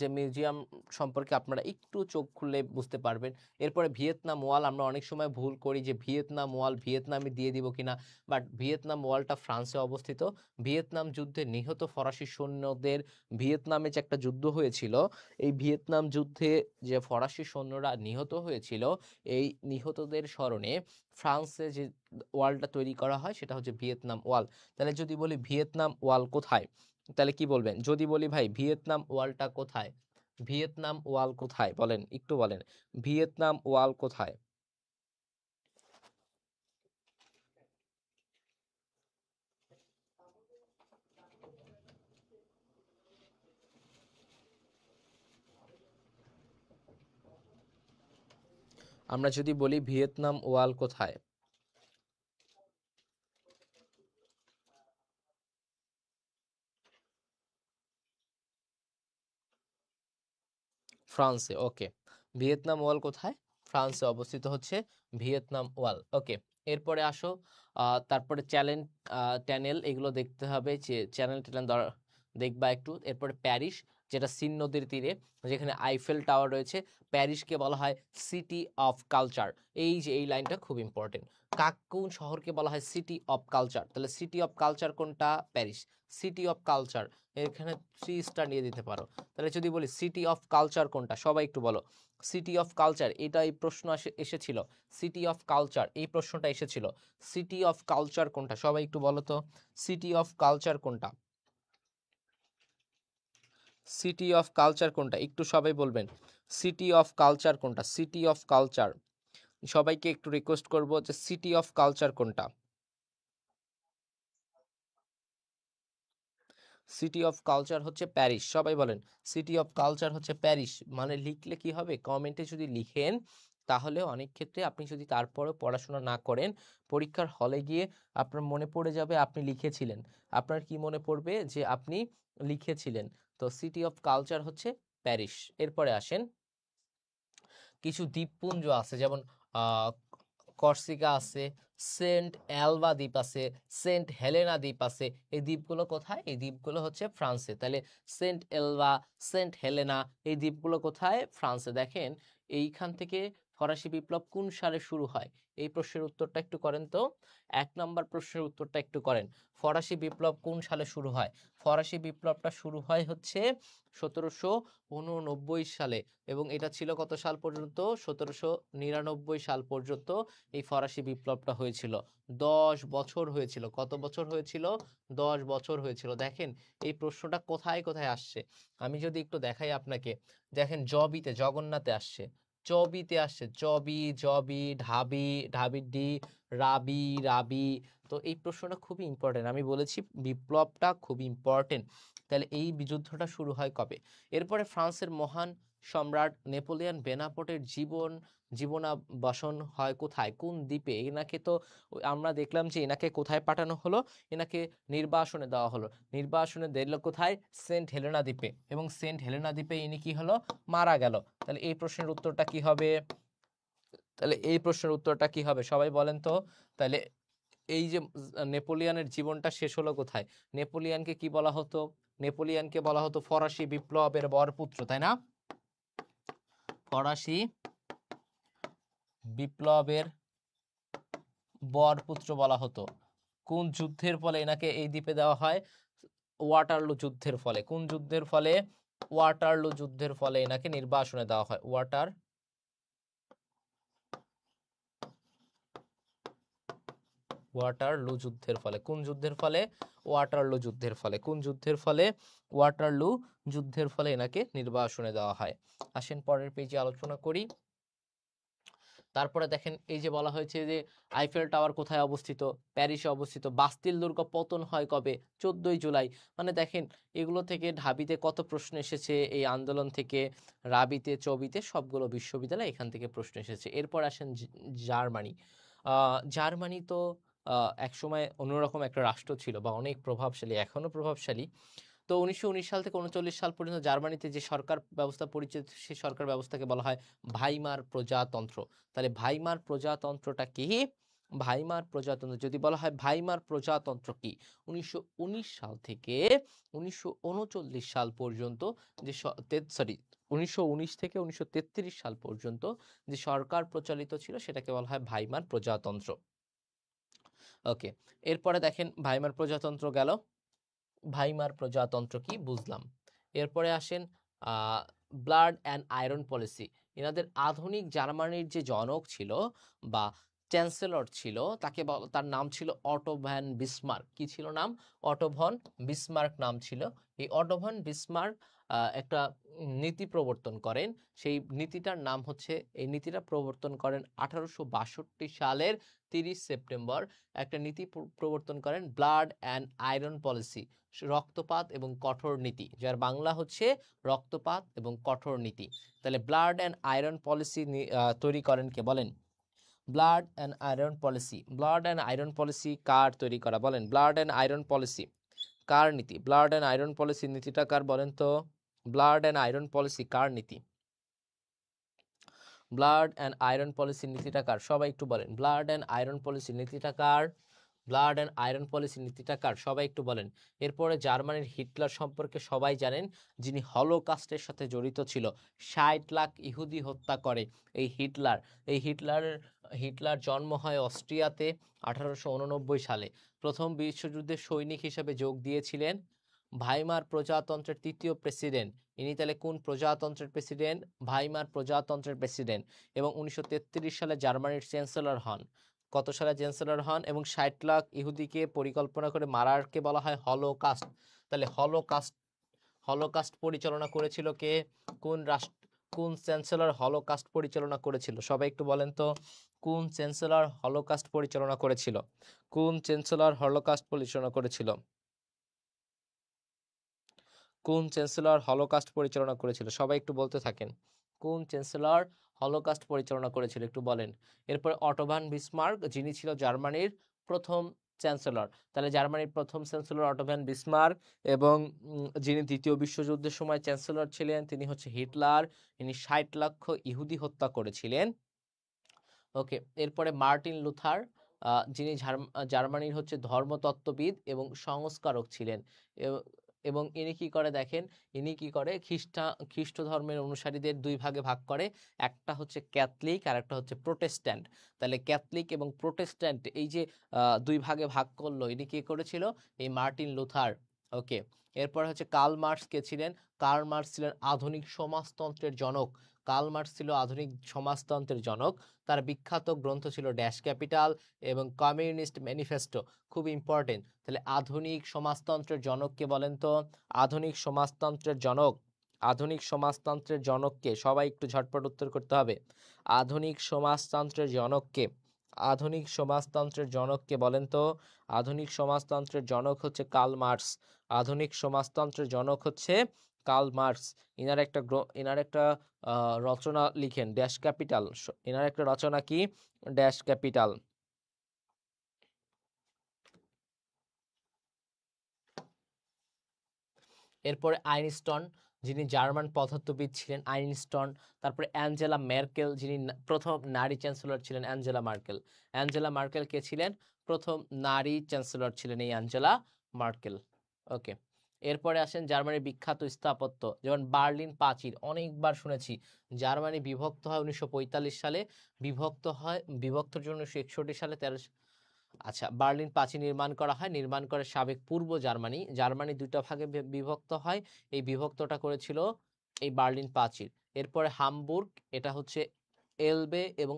যে মিউজিয়াম সম্পর্কে আপনারা একটু চোখ খুলে বুঝতে পারবেন। এরপরে ভিয়েতনাম ওয়াল, আমরা অনেক সময় ভুল করি যে ভিয়েতনাম ওয়াল ভিয়েতনামে দিয়ে দিব কিনা, বাট ভিয়েতনাম ওয়ালটা ফ্রান্সে অবস্থিত। ভিয়েতনাম যুদ্ধে নিহত ফরাসি সৈন্যদের, ভিয়েতনামে যে একটা যুদ্ধ হয়েছিল, এই ভিয়েতনাম যুদ্ধে যে ফরাসি সৈন্যরা নিহত হয়েছিল, এই নিহতদের স্মরণে ফ্রান্সে যে ওয়ালটা তৈরি করা হয় সেটা হচ্ছে ভিয়েতনাম ওয়াল। তাহলে যদি বলি ভিয়েতনাম ওয়াল কোথায়, তাহলে কি বলবেন, যদি বলি ভাই ভিয়েতনাম ওয়ালটা কোথায়, ভিয়েতনাম ওয়াল কোথায় বলেন, একটু বলেন, ভিয়েতনাম ওয়াল কোথায়। আমরা যদি বলি ভিয়েতনাম ওয়াল কোথায়, ফ্রান্সে। ওকে, ভিয়েতনাম ওয়াল কোথায়, ফ্রান্সে অবস্থিত হচ্ছে ভিয়েতনাম ওয়াল। ওকে, এরপরে আসো তারপরে ট্যানেল এগুলো দেখতে হবে, যে চ্যানেল ট্যানেল দেখবা একটু। এরপরে প্যারিস, যেটা সিন নদীর তীরে, যেখানে আইফেল টাওয়ার রয়েছে। প্যারিসকে বলা হয় সিটি অফ কালচার। এই যে এই লাইনটা খুব ইম্পর্টেন্ট, কোন শহরকে বলা হয় সিটি অফ কালচার, তাহলে সিটি অফ কালচার কোনটা, প্যারিস। সিটি অফ কালচার, এখানে 3 স্টার নিয়ে দিতে পারো। তাহলে যদি বলি সিটি অফ কালচার কোনটা, সবাই একটু বলো। সিটি অফ কালচার, এটা এই প্রশ্ন এসেছিল, সিটি অফ কালচার এই প্রশ্নটা এসেছিল। সিটি অফ কালচার কোনটা, সবাই একটু বলো তো, সিটি অফ কালচার কোনটা, সিটি অফ কালচার কোনটা, একটু সবাই বলবেন, সিটি অফ কালচার কোনটা, সিটি অফ কালচার। সবাইকে একটু রিকোয়েস্ট করবো যে সিটি অফ কালচার কোনটা। সিটি অফ কালচার হচ্ছে প্যারিস, সবাই বলেন সিটি অফ কালচার হচ্ছে প্যারিস। মানে লিখলে কি হবে, কমেন্টে যদি লিখেন তাহলে অনেক ক্ষেত্রে আপনি যদি তারপরেও পড়াশোনা না করেন, পরীক্ষার হলে গিয়ে আপনার মনে পড়ে যাবে আপনি লিখেছিলেন। আপনার কি মনে পড়বে, যে আপনি লিখেছিলেন। তো সিটি অফ কালচার হচ্ছে প্যারিস। এরপরে আসেন, কিছু দ্বীপপুঞ্জ আছে, যেমন আহ কর্সিকা আছে, সেন্ট এলবা দ্বীপ আছে, সেন্ট হেলেনা দ্বীপ আছে। এই দ্বীপগুলো কোথায়? এই দ্বীপগুলো হচ্ছে ফ্রান্সে। তাহলে সেন্ট এলবা, সেন্ট হেলেনা এই দ্বীপগুলো কোথায়? ফ্রান্সে। দেখেন এইখান থেকে ফরাসি বিপ্লব কোন সালে শুরু হয়? এই প্রশ্নের উত্তরটা একটু করেন তো। 1 নম্বর প্রশ্নের উত্তরটা একটু করেন। ফরাসি বিপ্লব কোন সালে শুরু হয়? ফরাসি বিপ্লবটা শুরু হয় হচ্ছে 1789 সালে, এবং এটা ছিল কত সাল পর্যন্ত? 1799 সাল পর্যন্ত এই ফরাসি বিপ্লবটা হয়েছিল। 10 বছর হয়েছিল। কত বছর হয়েছিল? 10 বছর হয়েছিল। দেখেন এই প্রশ্নটা কোথায় কোথায় আসছে, আমি যদি একটু দেখাই আপনাকে। দেখেন জবিতে, জগন্নাথে আসছে, চবিতে আসছে, চবি, জবি, ঢাবি, ঢাবির ডি, রাবি, রাবি। তো এই প্রশ্নটা খুবই ইম্পর্টেন্ট, আমি বলেছি বিপ্লবটা খুব ইম্পর্টেন্ট। তাহলে এই যুদ্ধটা শুরু হয় কবে? এরপরে ফ্রান্সের মহান সম্রাট নেপোলিয়ন বেনাপোর্টের জীবনাবসান হয় কোথায়? কোন দ্বীপে? এনাকে তো আমরা দেখলাম যে এনাকে কোথায় পাঠানো হলো? এনাকে নির্বাসনে দেওয়া হলো। নির্বাসনে দিল কোথায়? সেন্ট হেলেনা দ্বীপে। এবং সেন্ট হেলেনা দ্বীপে ইনি কি হলো? মারা গেল। তাহলে এই প্রশ্নের উত্তরটা কি হবে? তাহলে এই প্রশ্নের উত্তরটা কি হবে সবাই বলেন তো। তাহলে এই যে নেপোলিয়নের জীবনটা শেষ হলো কোথায়? নেপোলিয়নকে কি বলা হতো? নেপোলিয়নকে বলা হতো ফরাসি বিপ্লবের বরপুত্র, তাই না? ফরাসি বিপ্লবের বরপুত্র বলা হতো। কোন যুদ্ধের ফলে এনাকে এই দ্বীপে দেওয়া হয়? ওয়াটারলু যুদ্ধের ফলে। কোন যুদ্ধের ফলে? ওয়াটারলু যুদ্ধের ফলে এনাকে নির্বাসনে দেওয়া হয়। ওয়াটারলু যুদ্ধের ফলে। কোন যুদ্ধের ফলে? ওয়াটারলু যুদ্ধের ফলে। কোন যুদ্ধের ফলে? ওয়াটারলু যুদ্ধের ফলে এনাকে নির্বাসনে দেওয়া হয়। আসেন পরের পেজে আলোচনা করি। তারপরে দেখেন এই যে বলা হয়েছে যে আইফেল টাওয়ার কোথায় অবস্থিত? প্যারিসে অবস্থিত। বাস্তিল দুর্গ পতন হয় কবে? 14ই জুলাই। মানে দেখেন এগুলো থেকে ঢাবিতে কত প্রশ্ন এসেছে এই আন্দোলন থেকে, রাবিতে, চবিতে সবগুলো বিশ্ববিদ্যালয় এখান থেকে প্রশ্ন এসেছে। এরপর আসেন জার্মানি। জার্মানি তো একসময় অন্যরকম একটা রাষ্ট্র ছিল, বা অনেক প্রভাবশালী, এখনো প্রভাবশালী। তো 1919 সাল থেকে 39 সাল পর্যন্ত জার্মানিতে যে সরকার ব্যবস্থা পরিচিত, সেই সরকার ব্যবস্থাকে বলা হয় ভাইমার প্রজাতন্ত্র। তাহলে ভাইমার প্রজাতন্ত্রটা কি? ভাইমার প্রজাতন্ত্র যদি বলা হয় ভাইমার প্রজাতন্ত্র কি? 1919 সাল থেকে 1939 সাল পর্যন্ত যে 1919 থেকে 1933 সাল পর্যন্ত যে সরকার প্রচলিত ছিল সেটাকে বলা হয় ভাইমার প্রজাতন্ত্র। ওকে, এরপরে দেখেন ভাইমার প্রজাতন্ত্র গেল। ভাইমার প্রজাতন্ত্র কি বুঝলাম। এরপরে আসেন ব্লাড অ্যান্ড আয়রন পলিসি। এনাদের আধুনিক জার্মানির যে জনক ছিল বা চ্যান্সেলর ছিল, তার নাম ছিল অটো ভ্যান বিসমার্ক। কি ছিল নাম? অটো ভন বিসমার্ক নাম ছিল। এই অটো ভন বিসমার্ক একটা নীতি প্রবর্তন করেন। সেই নীতিটার নাম হচ্ছে, এই নীতিটা প্রবর্তন করেন 1862 সালের 30 সেপ্টেম্বর। একটা নীতি প্রবর্তন করেন ব্লাড অ্যান্ড আয়রন পলিসি, রক্তপাত এবং কঠোর নীতি, যার বাংলা হচ্ছে রক্তপাত এবং কঠোর নীতি। তাহলে ব্লাড অ্যান্ড আয়রন পলিসি তৈরি করেন কে? বলেন। Blood and iron policy, blood and iron policy কার তৈরি করা? বলেন। ব্লাড অ্যান্ড আয়রন পলিসি কার নীতি? ব্লাড অ্যান্ড আয়রন পলিসি নীতিটা কার বলেন তো? ব্লাড অ্যান্ড আয়রন পলিসি কার নীতি? ব্লাড অ্যান্ড আয়রন পলিসি নীতিটা কার? সবাই একটু বলেন। ব্লাড অ্যান্ড আয়রন পলিসি নীতিটা কার? ব্লাড অ্যান্ড আয়রন পলিসি নীতিটা কার? সবাই একটু বলেন। এরপরে জার্মানির হিটলার সম্পর্কে সবাই জানেন, যিনি হলোকাস্টের সাথে জড়িত ছিল, 60 লাখ ইহুদি হত্যা করে এই হিটলার। এই হিটলার জন্ম হয় অস্ট্রিয়াতে 1889 সালে। প্রথম বিশ্বযুদ্ধে সৈনিক হিসেবে যোগ দিয়েছিলেন। ভাইমার প্রজাতন্ত্রের তৃতীয় প্রেসিডেন্ট ইনি। তাহলে কোন প্রজাতন্ত্রের প্রেসিডেন্ট? ভাইমার প্রজাতন্ত্রের প্রেসিডেন্ট। এবং 1933 সালে জার্মানির চ্যান্সেলর হন। কত সালে চ্যান্সেলর হন? এবং 60 লাখ ইহুদিকে পরিকল্পনা করে মারারকে বলা হয় হলোকাস্ট। তাহলে হলোকাস্ট পরিচালনা করেছিল কে? কোন চ্যান্সেলর হলোকাস্ট পরিচালনা করেছিল? সবাই একটু বলেন তো, কোন চ্যান্সেলর হলোকাস্ট পরিচালনা করেছিল? কোন চ্যান্সেলর হলোকাস্ট পরিচালনা করেছিল? কোন চ্যান্সেলর হলোকাস্ট পরিচালনা করেছিল? সবাই একটু বলতে থাকেন। কোন চ্যান্সেলর হলোকাস্ট পরিচালনা করেছিল একটু বলেন। এরপর অটো ভান বিসমার্ক, যিনি ছিল জার্মানির প্রথম চ্যান্সেলর। তাহলে জার্মানির প্রথম চ্যান্সেলর অটো ভান বিসমার্ক, এবং যিনি দ্বিতীয় বিশ্বযুদ্ধের সময় চ্যান্সেলর ছিলেন তিনি হচ্ছে হিটলার। ইনি 60 লক্ষ ইহুদি হত্যা করেছিলেন। ওকে, এরপরে মার্টিন লুথার, যিনি জার্মানির হচ্ছে ধর্মতত্ত্ববিদ এবং সংস্কারক ছিলেন। এবং ইনি কি করে দেখেন, ইনি কি করে খ্রিস্ট ধর্মের অনুসারীদের দুই ভাগে ভাগ করে, একটা হচ্ছে ক্যাথলিক আর একটা হচ্ছে প্রোটেস্ট্যান্ট। তাহলে ক্যাথলিক এবং প্রোটেস্ট্যান্ট এই যে দুই ভাগে ভাগ করলো, ইনি কি করেছিল, এই মার্টিন লুথার। ওকে, এরপর হচ্ছে কার্ল মার্কস কে ছিলেন। কার্ল মার্কস ছিলেন আধুনিক সমাজতন্ত্রের জনক। কার্ল মার্কস ছিল আধুনিক সমাজতন্ত্রের জনক। তার বিখ্যাত গ্রন্থ ছিল ড্যাশ ক্যাপিটাল এবং কমিউনিস্ট ম্যানিফেস্টো। খুব ইম্পর্টেন্ট। তাহলে আধুনিক সমাজতন্ত্রের জনককে বলেন তো? আধুনিক সমাজতন্ত্রের জনক, আধুনিক সমাজতন্ত্রের জনককে, সবাই একটু ঝটপট উত্তর করতে হবে। আধুনিক সমাজতন্ত্রের জনককে, আধুনিক সমাজতন্ত্রের জনককে বলেন তো? আধুনিক সমাজতন্ত্রের জনক হচ্ছে কার্ল মার্কস। আধুনিক সমাজতন্ত্রের জনক হচ্ছে কার্ল মার্কস। এনার একটা রচনা লিখেন, ড্যাশ ক্যাপিটাল। এনার একটা রচনা কি? Dash capital. এরপরে আইনস্টন, যিনি জার্মান পদার্থবিদ ছিলেন, আইনস্টন। তারপরে অ্যাঞ্জেলা মেরকেল, যিনি প্রথম নারী চ্যান্সেলর ছিলেন, অ্যাঞ্জেলা মার্কেল। অ্যাঞ্জেলা মার্কেল কে ছিলেন? প্রথম নারী চ্যান্সেলর ছিলেন এই অ্যাঞ্জেলা মার্কেল। ওকে, এরপরে আসেন জার্মানির বিখ্যাত স্থাপত্য, যেমন বার্লিন প্রাচীর, অনেকবার শুনেছি। জার্মানি বিভক্ত হয় 1945 সালে, বিভক্তর জন্য 1961 সালে 13। আচ্ছা, বার্লিন প্রাচীর নির্মাণ করা হয়, নির্মাণ করে সাবেক পূর্ব জার্মানি। জার্মানি দুইটা ভাগে বিভক্ত হয়, এই বিভক্তটা করেছিল এই বার্লিন প্রাচীর। এরপরে হামবুর্গ, এটা হচ্ছে এলবে এবং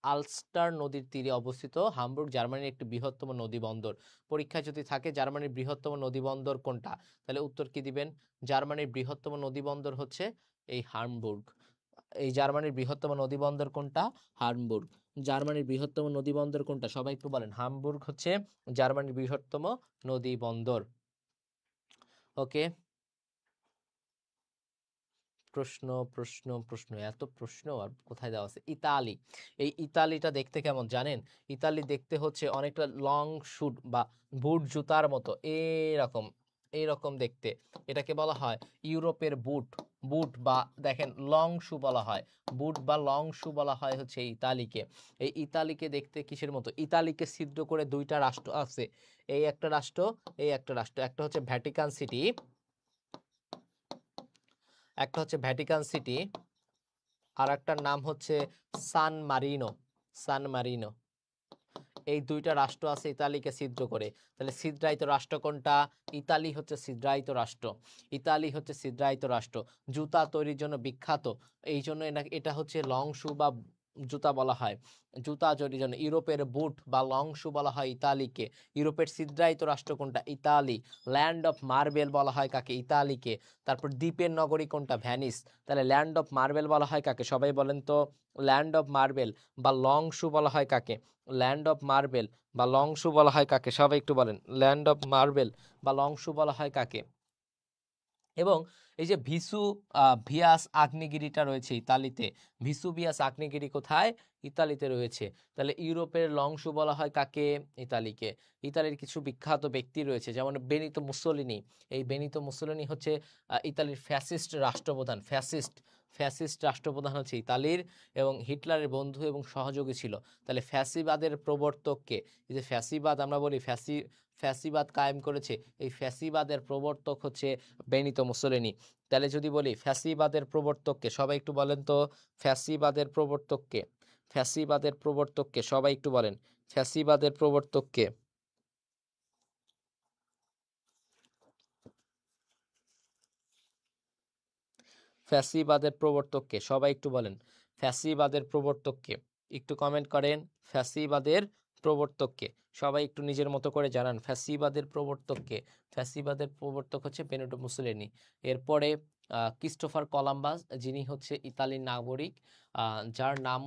আলস্টার নদীর তীরে অবস্থিত। হামবুর্গ জার্মানির একটি বৃহত্তম নদী বন্দর। পরীক্ষায় যদি থাকে জার্মানির বৃহত্তম নদী বন্দর কোনটা, তাহলে উত্তর কি দিবেন? জার্মানির বৃহত্তম নদী বন্দর হচ্ছে এই হামবুর্গ। এই জার্মানির বৃহত্তম নদী বন্দর কোনটা? হামবুর্গ। জার্মানির বৃহত্তম নদী বন্দর কোনটা, সবাই একটু বলেন। হামবুর্গ হচ্ছে জার্মানির বৃহত্তম নদী বন্দর। ওকে, প্রশ্ন প্রশ্ন প্রশ্ন, এত প্রশ্ন আর কোথায় দেওয়া আছে? ইতালি। এই ইতালিটা দেখতে কেমন জানেন? ইতালি দেখতে হচ্ছে অনেকটা লং শুট বা বুট জুতার মতো, এরকম এইরকম দেখতে। এটাকে বলা হয় ইউরোপের বুট। বুট বা দেখেন লং শু বলা হয়, বুট বা লং শু বলা হয় হচ্ছে ইতালিকে। এই ইতালিকে দেখতে কিসের মতো? ইতালিকে ছিদ্র করে দুইটা রাষ্ট্র আছে, এই একটা রাষ্ট্র, এই একটা রাষ্ট্র। একটা হচ্ছে ভ্যাটিকান সিটি, একটা হচ্ছে ভ্যাটিকান সিটি, আর একটার নাম হচ্ছে সান মারিনো। সান মারিনো, এই দুইটা রাষ্ট্র আছে ইতালিকে ছিদ্র করে। তাহলে ছিদ্রায়িত রাষ্ট্র কোনটা? ইতালি হচ্ছে ছিদ্রায়িত রাষ্ট্র। ইতালি হচ্ছে ছিদ্রায়িত রাষ্ট্র। জুতা তৈরির জন্য বিখ্যাত, এই জন্য এটা হচ্ছে লং শু বা জুতা বলা হয়। জুতা তৈরির জন্য ইউরোপের বুট বা লং শু বলা হয় ইতালিকে। ইউরোপের ছিদ্রায়িত রাষ্ট্র কোনটা? ইতালি। ল্যান্ড অফ মার্বেল বলা হয় কাকে? ইতালিকে। তারপর দ্বীপের নগরী কোনটা? ভ্যানিস। তাহলে ল্যান্ড অফ মার্বেল বলা হয় কাকে, সবাই বলেন তো? ল্যান্ড অফ মার্বেল বা লং শু বলা হয় কাকে? ল্যান্ড অফ মার্বেল বা লং শু বলা হয় কাকে, সবাই একটু বলেন। ল্যান্ড অফ মার্বেল বা লং শু বলা হয় কাকে? এবং এই যে ভিয়াস আগ্নেয়গিরিটা রয়েছে ইতালিতে, ভিয়াস আগ্নেয়গিরি কোথায়? ইতালিতে রয়েছে। তাহলে ইউরোপের লং শু বলা হয় কাকে? ইতালিকে। ইতালির কিছু বিখ্যাত ব্যক্তি রয়েছে, যেমন বেনিতো মুসোলিনি। এই বেনিতো মুসোলিনি হচ্ছে ইতালির ফ্যাসিস্ট রাষ্ট্রপ্রধান। ফ্যাসিস্ট রাষ্ট্রপ্রধান হচ্ছে ইতালির, এবং হিটলারের বন্ধু এবং সহযোগী ছিল। তাহলে ফ্যাসিবাদের প্রবর্তককে, এই যে ফ্যাসিবাদ আমরা বলি, ফ্যাসিবাদ কায়েম করেছে, এই ফ্যাসিবাদের প্রবর্তক হচ্ছে বেনিতো মুসোলিনি। তাহলে যদি বলি ফ্যাসিবাদের প্রবর্তককে, সবাই একটু বলেন তো? ফ্যাসিবাদের প্রবর্তককে, ফ্যাসিবাদের প্রবর্তককে, সবাই একটু বলেন। ফ্যাসিবাদের প্রবর্তককে, ফ্যাসিবাদের প্রবর্তককে, সবাই একটু বলেন। ফ্যাসিবাদের প্রবর্তককে, একটু কমেন্ট করেন। ফ্যাসিবাদের প্রবর্তককে, সবাই একটু নিজের মতো করে জানান। ফ্যাসিবাদের প্রবর্তককে, ফ্যাসিবাদের প্রবর্তক হচ্ছে বেনিটো মুসোলিনি। এরপরে ক্রিস্টোফার কলাম্বাস, যিনি হচ্ছে ইতালির নাগরিক, যার নাম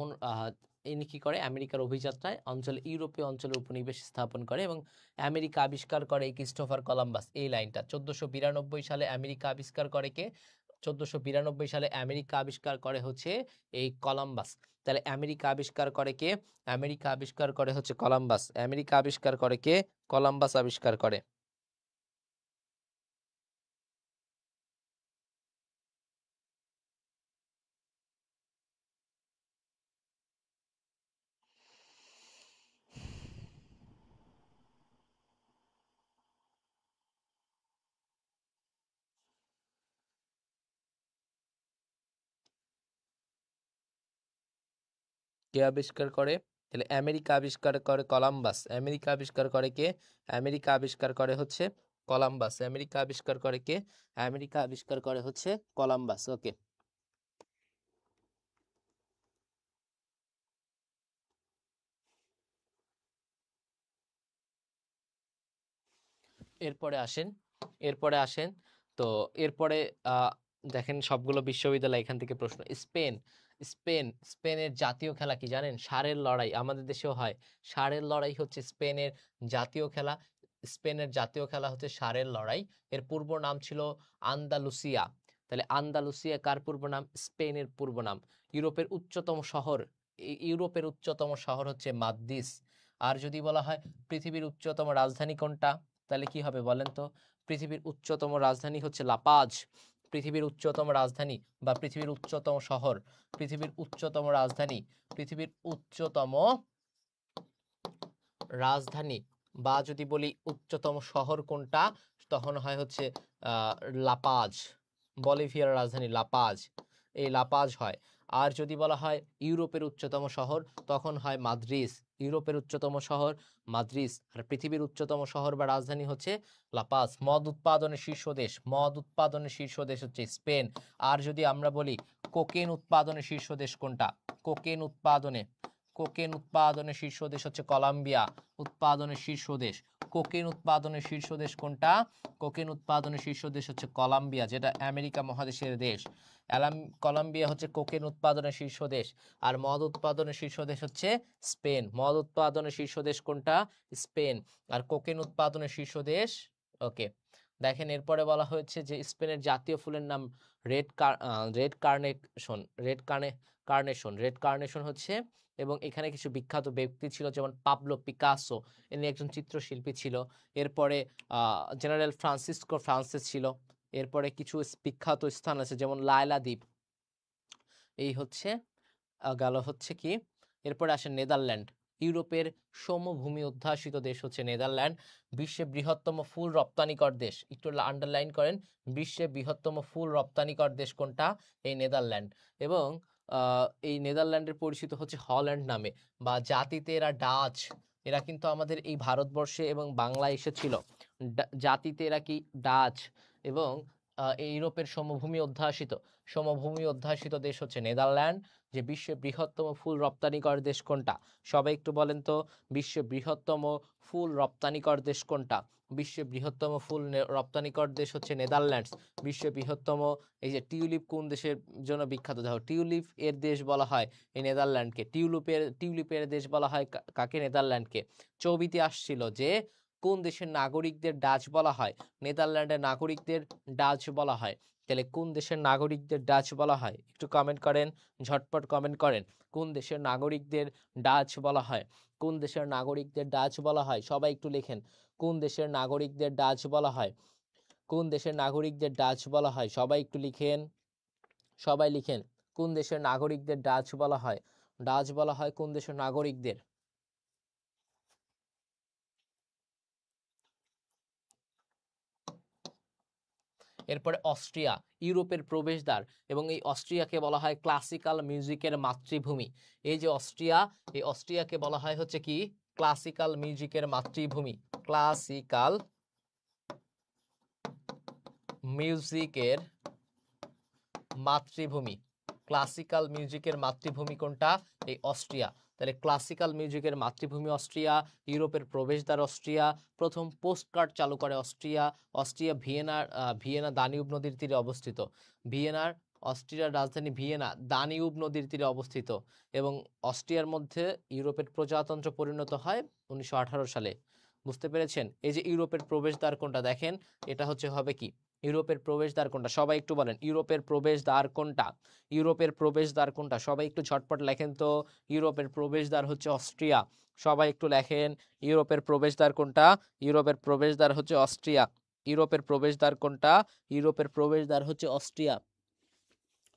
ইনি কি করে? আমেরিকার অভিযাত্রায় ইউরোপীয় অঞ্চলে উপনিবেশ স্থাপন করে এবং আমেরিকা আবিষ্কার করে এই ক্রিস্টোফার কলাম্বাস। এই লাইনটা 1492 সালে আমেরিকা আবিষ্কার করে কে? 1492 সালে আমেরিকা আবিষ্কার করে হচ্ছে এই কলম্বাস। তাহলে আমেরিকা আবিষ্কার করে কে? আমেরিকা আবিষ্কার করে হচ্ছে কলম্বাস। আমেরিকা আবিষ্কার করে কে? কলম্বাস আবিষ্কার করে। কে আবিষ্কার করে? তাহলে আমেরিকা আবিষ্কার করে কলাম্বাস। আমেরিকা আবিষ্কার করে কে? আমেরিকা আবিষ্কার করে হচ্ছে কলাম্বাস। আমেরিকা আবিষ্কার করে কে? আমেরিকা আবিষ্কার করে হচ্ছে কলাম্বাস। ওকে। এরপরে আসেন, এরপরে আসেন। তো এরপরে আহ, দেখেন সবগুলো বিশ্ববিদ্যালয় এখান থেকে প্রশ্ন। স্পেন, স্পেনের জাতীয় খেলা কি জানেন? ষাঁড়ের লড়াই। আমাদের দেশেও হয়। ষাঁড়ের লড়াই হচ্ছে স্পেনের জাতীয় খেলা। স্পেনের জাতীয় খেলা হচ্ছে ষাঁড়ের লড়াই। এর পূর্ব নাম ছিল আন্দালুসিয়া। তাহলে আন্দালুসিয়া কার পূর্ব নাম? স্পেনের পূর্ব নাম। ইউরোপের উচ্চতম শহর, ইউরোপের উচ্চতম শহর হচ্ছে মাদ্রিদ। আর যদি বলা হয় পৃথিবীর উচ্চতম রাজধানী কোনটা, তাহলে কি হবে বলেন তো? পৃথিবীর উচ্চতম রাজধানী হচ্ছে লাপাজ। পৃথিবীর উচ্চতম রাজধানী বা পৃথিবীর উচ্চতম শহর, পৃথিবীর উচ্চতম রাজধানী, পৃথিবীর উচ্চতম রাজধানী বা যদি বলি উচ্চতম শহর কোনটা, তখন হয় হচ্ছে আহ, লাপাজ। বলিভিয়ার রাজধানী লাপাজ, এই লাপাজ হয়। আর যদি বলা হয় ইউরোপের উচ্চতম শহর, তখন হয় মাদ্রিদ। ইউরোপের উচ্চতম শহর মাদ্রিদ। আর পৃথিবীর উচ্চতম শহর বা রাজধানী হচ্ছে লাপাজ। মদ উৎপাদনের শীর্ষ দেশ, মদ উৎপাদনের শীর্ষ দেশ হচ্ছে স্পেন। আর যদি আমরা বলি কোকেন উৎপাদনের শীর্ষ দেশ কোনটা, কোকেন উৎপাদনে, কোকেন উৎপাদনের শীর্ষ দেশ হচ্ছে কলম্বিয়া। উৎপাদনের শীর্ষ দেশ, কোকেন উৎপাদনের শীর্ষ দেশ কোনটা? কোকেন উৎপাদনের শীর্ষ দেশ হচ্ছে কলম্বিয়া, যেটা আমেরিকা মহাদেশের দেশ। কলম্বিয়া হচ্ছে কোকেন উৎপাদনের শীর্ষ দেশ। আর মদ উৎপাদনের শীর্ষ দেশ হচ্ছে স্পেন। মদ উৎপাদনের শীর্ষ দেশ কোনটা? স্পেন। আর কোকেন উৎপাদনের শীর্ষ দেশ। ওকে। দেখেন এরপরে বলা হয়েছে যে স্পেনের জাতীয় ফুলের নাম red red carnation. Red carnation হচ্ছে। এবং এখানে কিছু বিখ্যাত ব্যক্তি ছিল, যেমন পাবলো পিকাসো, ইনি একজন চিত্রশিল্পী ছিল। এরপরে জেনারেল ফ্রান্সিসকো ফ্রান্সিস ছিল। এরপরে কিছু বিখ্যাত স্থান আছে, যেমন লায়লা দ্বীপ। এই হচ্ছে গেল হচ্ছে কি। এরপরে আসে নেদারল্যান্ড। ইউরোপের সমভূমি অধ্যাসিত দেশ হচ্ছে নেদারল্যান্ড। বিশ্বের বৃহত্তম ফুল রপ্তানিকর দেশ, একটু আন্ডারলাইন করেন, বিশ্বের বৃহত্তম ফুল রপ্তানিকর দেশ কোনটা? এই নেদারল্যান্ড। এবং এই নেদারল্যান্ডের পরিচিত হচ্ছে হল্যান্ড নামে, বা জাতিতে এরা ডাচ। এরা কিন্তু আমাদের এই ভারতবর্ষে এবং বাংলায় এসেছিল। জাতিতে এরা কি ডাচ। এবং এই ইউরোপের সমভূমি অধ্যাসিত দেশ হচ্ছে নেদারল্যান্ড। যে বিশ্বের বৃহত্তম ফুল রপ্তানিকর দেশ কোনটা? সবাই একটু বলেন তো, বিশ্বের বৃহত্তম ফুল রপ্তানিকর দেশ কোনটা? বিশ্বের বৃহত্তম ফুল রপ্তানিকর দেশ হচ্ছে নেদারল্যান্ডস। বিশ্বের বৃহত্তম, এই যে টিউলিপ কোন দেশের জন্য বিখ্যাত? দেখো, টিউলিপ এর দেশ বলা হয় এই নেদারল্যান্ডকে। টিউলিপের দেশ বলা হয় কাকে? নেদারল্যান্ডকে। ছবিতে আসছিল যে কোন দেশের নাগরিকদের ডাচ বলা হয়? নেদারল্যান্ডের নাগরিকদের ডাচ বলা হয়। তাহলে কোন দেশের নাগরিকদের ডাচ বলা হয়? একটু কমেন্ট করেন, ঝটপট কমেন্ট করেন। কোন দেশের নাগরিকদের ডাচ বলা হয়? কোন দেশের নাগরিকদের ডাচ বলা হয়? সবাই একটু লেখেন, কোন দেশের নাগরিকদের ডাচ বলা হয়? কোন দেশের নাগরিকদের ডাচ বলা হয়? সবাই একটু লিখেন, সবাই লিখেন। কোন দেশের নাগরিকদের ডাচ বলা হয়? ডাচ বলা হয় কোন দেশের নাগরিকদের? এরপরে অস্ট্রিয়া, ইউরোপের প্রবেশদ্বার। এবং এই অস্ট্রিয়াকে বলা হয় ক্লাসিক্যাল মিউজিকের মাতৃভূমি। এই যে অস্ট্রিয়া, এই অস্ট্রিয়াকে বলা হয় হচ্ছে কি? ক্লাসিক্যাল মিউজিকের মাতৃভূমি। ক্লাসিক্যাল মিউজিকের মাতৃভূমি। ক্লাসিক্যাল মিউজিকের মাতৃভূমি কোনটা? এই অস্ট্রিয়া। তাহলে ক্লাসিক্যাল মিউজিকের মাতৃভূমি অস্ট্রিয়া, ইউরোপের প্রবেশদ্বার অস্ট্রিয়া, প্রথম পোস্ট কার্ড চালু করে অস্ট্রিয়া। অস্ট্রিয়া ভিয়েনা দানিউব নদীর তীরে অবস্থিত। ভিয়েনার অস্ট্রিয়ার রাজধানী ভিয়েনা দানিউব নদীর তীরে অবস্থিত। এবং অস্ট্রিয়ার মধ্যে ইউরোপের প্রজাতন্ত্র পরিণত হয় 1918 সালে। বুঝতে পেরেছেন? এই যে ইউরোপের প্রবেশদ্বার কোনটা, দেখেন এটা হচ্ছে হবে কি? ইউরোপের প্রবেশদ্বার কোনটা? সবাই একটু বলেন, ইউরোপের প্রবেশদ্বার কোনটা? ইউরোপের প্রবেশদ্বার কোনটা? সবাই একটু ঝটপট লেখেন তো। ইউরোপের প্রবেশদ্বার হচ্ছে অস্ট্রিয়া। সবাই একটু লেখেন, ইউরোপের প্রবেশদ্বার কোনটা? ইউরোপের প্রবেশদ্বার হচ্ছে অস্ট্রিয়া। ইউরোপের প্রবেশদ্বার কোনটা? ইউরোপের প্রবেশদ্বার হচ্ছে অস্ট্রিয়া।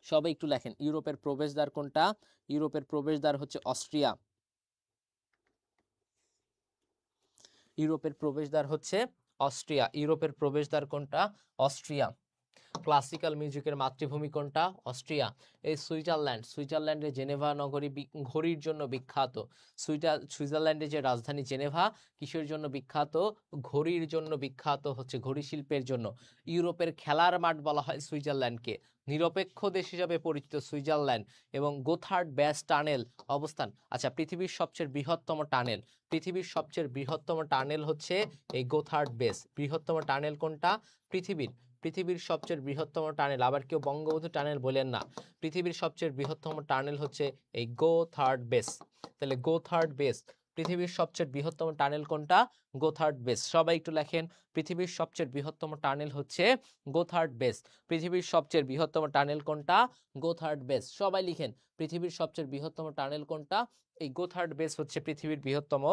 সবাই একটু লেখেন, ইউরোপের প্রবেশদ্বার কোনটা? ইউরোপের প্রবেশদ্বার হচ্ছে অস্ট্রিয়া। ইউরোপের প্রবেশদ্বার হচ্ছে অস্ট্রিয়া। ইউরোপের প্রবেশদ্বার কোনটা? অস্ট্রিয়া। ক্লাসিক্যাল মিউজিকের মাতৃভূমি কোনটা? অস্ট্রিয়া। এই সুইজারল্যান্ডের জেনেভা নগরী ঘড়ির জন্য বিখ্যাত। সুইজারল্যান্ডের যে রাজধানী জেনেভা কিসের জন্য বিখ্যাত? ঘড়ির জন্য বিখ্যাত, হচ্ছে ঘড়ি শিল্পের জন্য। ইউরোপের খেলার মাঠ বলা হয় সুইজারল্যান্ডকে। নিরপেক্ষ দেশ হিসাবে পরিচিত সুইজারল্যান্ড। এবং গোথার্ড ব্যাস টানেল অবস্থান। আচ্ছা, পৃথিবীর সবচেয়ে বৃহত্তম টানেল হচ্ছে এই গোথার্ড বেস। বৃহত্তম টানেল কোনটা? পৃথিবীর সবচেয়ে বৃহত্তম টানেল, আবার কেউ বঙ্গবন্ধু টানেল বলেন না, পৃথিবীর সবচেয়ে বৃহত্তম টানেল হচ্ছে এই গোথার্ড বেস। তাহলে গোথার্ড বেস, পৃথিবীর সবচেয়ে বৃহত্তম টানেল কোনটা? গোথার্ড বেস। সবাই একটু লেখেন, পৃথিবীর সবচেয়ে বৃহত্তম টানেল হচ্ছে গোথার্ড বেস। পৃথিবীর সবচেয়ে বৃহত্তম টানেল কোনটা? গোথার্ড বেস। সবাই লিখেন, পৃথিবীর সবচেয়ে বৃহত্তম টানেল কোনটা? এই গোথার্ড বেস হচ্ছে পৃথিবীর বৃহত্তম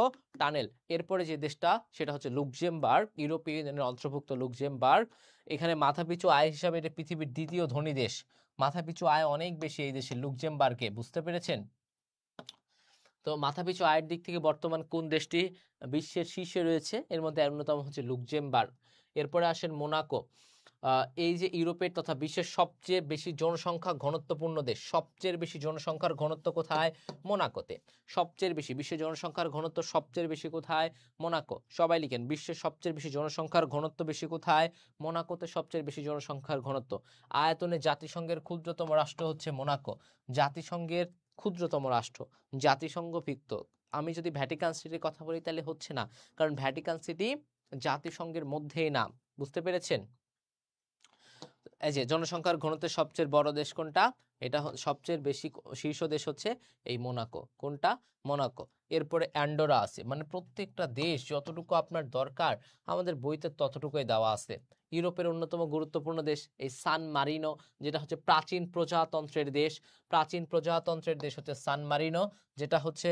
টানেল। এরপরে যে দেশটা সেটা হচ্ছে লুক্সেমবার্গ, ইউরোপীয় ইউনিয়নের অন্তর্ভুক্ত লুক্সেমবার্গ। এখানে মাথাপিছু আয় হিসাবে এটা পৃথিবীর দ্বিতীয় ধনী দেশ। মাথাপিছু আয় অনেক বেশি এই দেশে, লুক্সেমবার্গে। বুঝতে পেরেছেন? তো মাথাপিছু আয়ের দিক থেকে বর্তমান কোন দেশটি বিশ্বের শীর্ষে রয়েছে? এর মধ্যে অন্যতম হচ্ছে লুক্সেমবার্গ। এরপরে আসেন মোনাকো। এই যে ইউরোপের তথা বিশ্বের সবচেয়ে বেশি জনসংখ্যা ঘনত্বপূর্ণ দেশ, সবচেয়ে বেশি জনসংখ্যার ঘনত্ব কোথায়? মোনাকোতে। সবচেয়ে বেশি, বিশ্বের জনসংখ্যার ঘনত্ব সবচেয়ে বেশি কোথায়? মোনাকো। সবাই লিখেন, বিশ্বের সবচেয়ে বেশি জনসংখ্যার ঘনত্ব বেশি কোথায়? মোনাকোতে সবচেয়ে বেশি জনসংখ্যার ঘনত্ব। আয়তনে জাতিসংঘের ক্ষুদ্রতম রাষ্ট্র হচ্ছে মোনাকো। জাতিসংঘের ক্ষুদ্রতম রাষ্ট্র, জাতিসংঘ ভিত্ত। আমি যদি ভ্যাটিকান সিটির কথা বলি তাহলে হচ্ছে না, কারণ ভ্যাটিকান সিটি জাতিসংঘের মধ্যেই না। বুঝতে পেরেছেন? এই যে জনসংখ্যার ঘনত্বের সবচেয়ে বড় দেশ কোনটা? এটা সবচেয়ে বেশি শীর্ষ দেশ হচ্ছে এই মোনাকো। কোনটা? মোনাকো। এরপরে অ্যান্ডোরা আছে। মানে প্রত্যেকটা দেশ যতটুকু আপনার দরকার আমাদের বইতে ততটুকুই দেওয়া আছে। ইউরোপের অন্যতম গুরুত্বপূর্ণ দেশ এই সান মারিনো, যেটা হচ্ছে প্রাচীন প্রজাতন্ত্রের দেশ। প্রাচীন প্রজাতন্ত্রের দেশ হচ্ছে সান মারিনো, যেটা হচ্ছে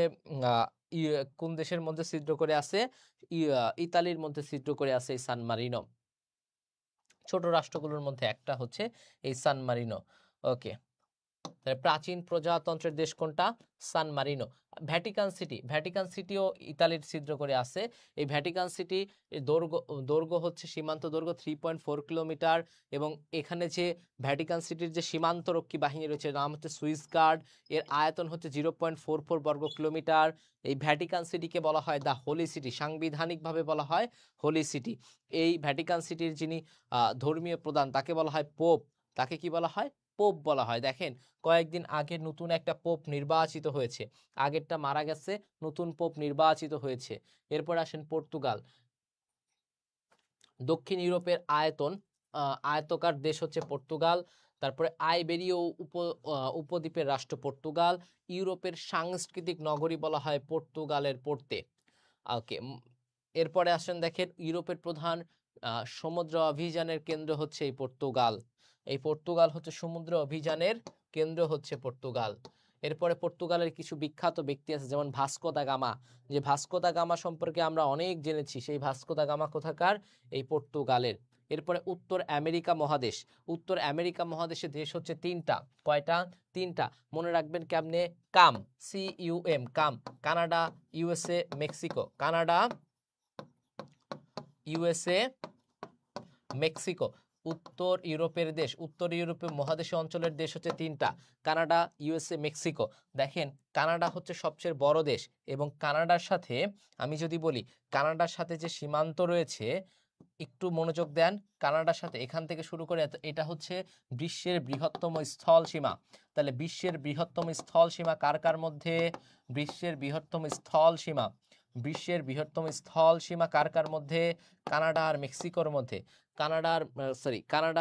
কোন দেশের মধ্যে ছিদ্র করে আছে? ইতালির মধ্যে ছিদ্র করে আছে এই সান মারিনো। ছোট রাষ্ট্রগুলোর মধ্যে একটা হচ্ছে এই সান মারিনো। ওকে, প্রাচীন প্রজাতন্ত্রের দেশ কোনটা? সান মারিনো। ভ্যাটিকান সিটিও ইতালির ছিদ্র করে আছে। এই ভ্যাটিকান সিটি দৈর্ঘ্য হচ্ছে সীমান্ত দৈর্ঘ্য 3.4 কিলোমিটার। এবং এখানে যে ভ্যাটিকান সিটির যে সীমান্তরক্ষী বাহিনী রয়েছে নাম হচ্ছে সুইস গার্ড। এর আয়তন হচ্ছে 0.44 বর্গ কিলোমিটার। এই ভ্যাটিকান সিটিকে বলা হয় দ্য হোলি সিটি, সাংবিধানিকভাবে বলা হয় হোলি সিটি। এই ভ্যাটিকান সিটির যিনি ধর্মীয় প্রধান তাকে বলা হয় পোপ। তাকে কি বলা হয়? পোপ বলা হয়। দেখেন, কয়েকদিন আগে নতুন একটা পোপ নির্বাচিত হয়েছে, আগেরটা মারা গেছে, নতুন পোপ নির্বাচিত হয়েছে। এরপর আসেন পর্তুগাল। দক্ষিণ ইউরোপের আয়তকার দেশ হচ্ছে পর্তুগাল। তারপরে আইবেরীয় উপদ্বীপের রাষ্ট্র পর্তুগাল। ইউরোপের সাংস্কৃতিক নগরী বলা হয় পর্তুগালের পোর্তে। ওকে, এরপরে আসেন, দেখেন ইউরোপের প্রধান সমুদ্র অভিযানের কেন্দ্র হচ্ছে এই পর্তুগাল। এই পর্তুগাল হচ্ছে সমুদ্র অভিযানের কেন্দ্র হচ্ছে পর্তুগাল। এরপরে পর্তুগালের কিছু বিখ্যাত ব্যক্তি আছে, যেমন ভাস্কো দা গামা। যে ভাস্কো দা গামা সম্পর্কে আমরা অনেক জেনেছি, সেই ভাস্কো দা গামা কোথাকার? এই পর্তুগালের। এরপরে উত্তর আমেরিকা মহাদেশের দেশ হচ্ছে তিনটা। কয়টা? তিনটা। মনে রাখবেন কেমনে? কাম, CUM, কাম। Canada, USA, Mexico. Canada, USA, Mexico. উত্তর ইউরোপের দেশ, উত্তর ইউরোপীয় মহাদেশীয় অঞ্চলের দেশ হচ্ছে তিনটা, কানাডা, USA, মেক্সিকো। দেখেন, কানাডা হচ্ছে সবচেয়ে বড় দেশ। এবং কানাডার সাথে আমি যদি বলি, কানাডার সাথে যে সীমান্ত রয়েছে, একটু মনোযোগ দেন, কানাডার সাথে এখান থেকে শুরু করে এটা হচ্ছে বিশ্বের বৃহত্তম স্থল সীমা। তাহলে বিশ্বের বৃহত্তম স্থল সীমা কার কার মধ্যে? বিশ্বের বৃহত্তম স্থল সীমা কার কার মধ্যে? কানাডা আর মেক্সিকোর মধ্যে। কানাডা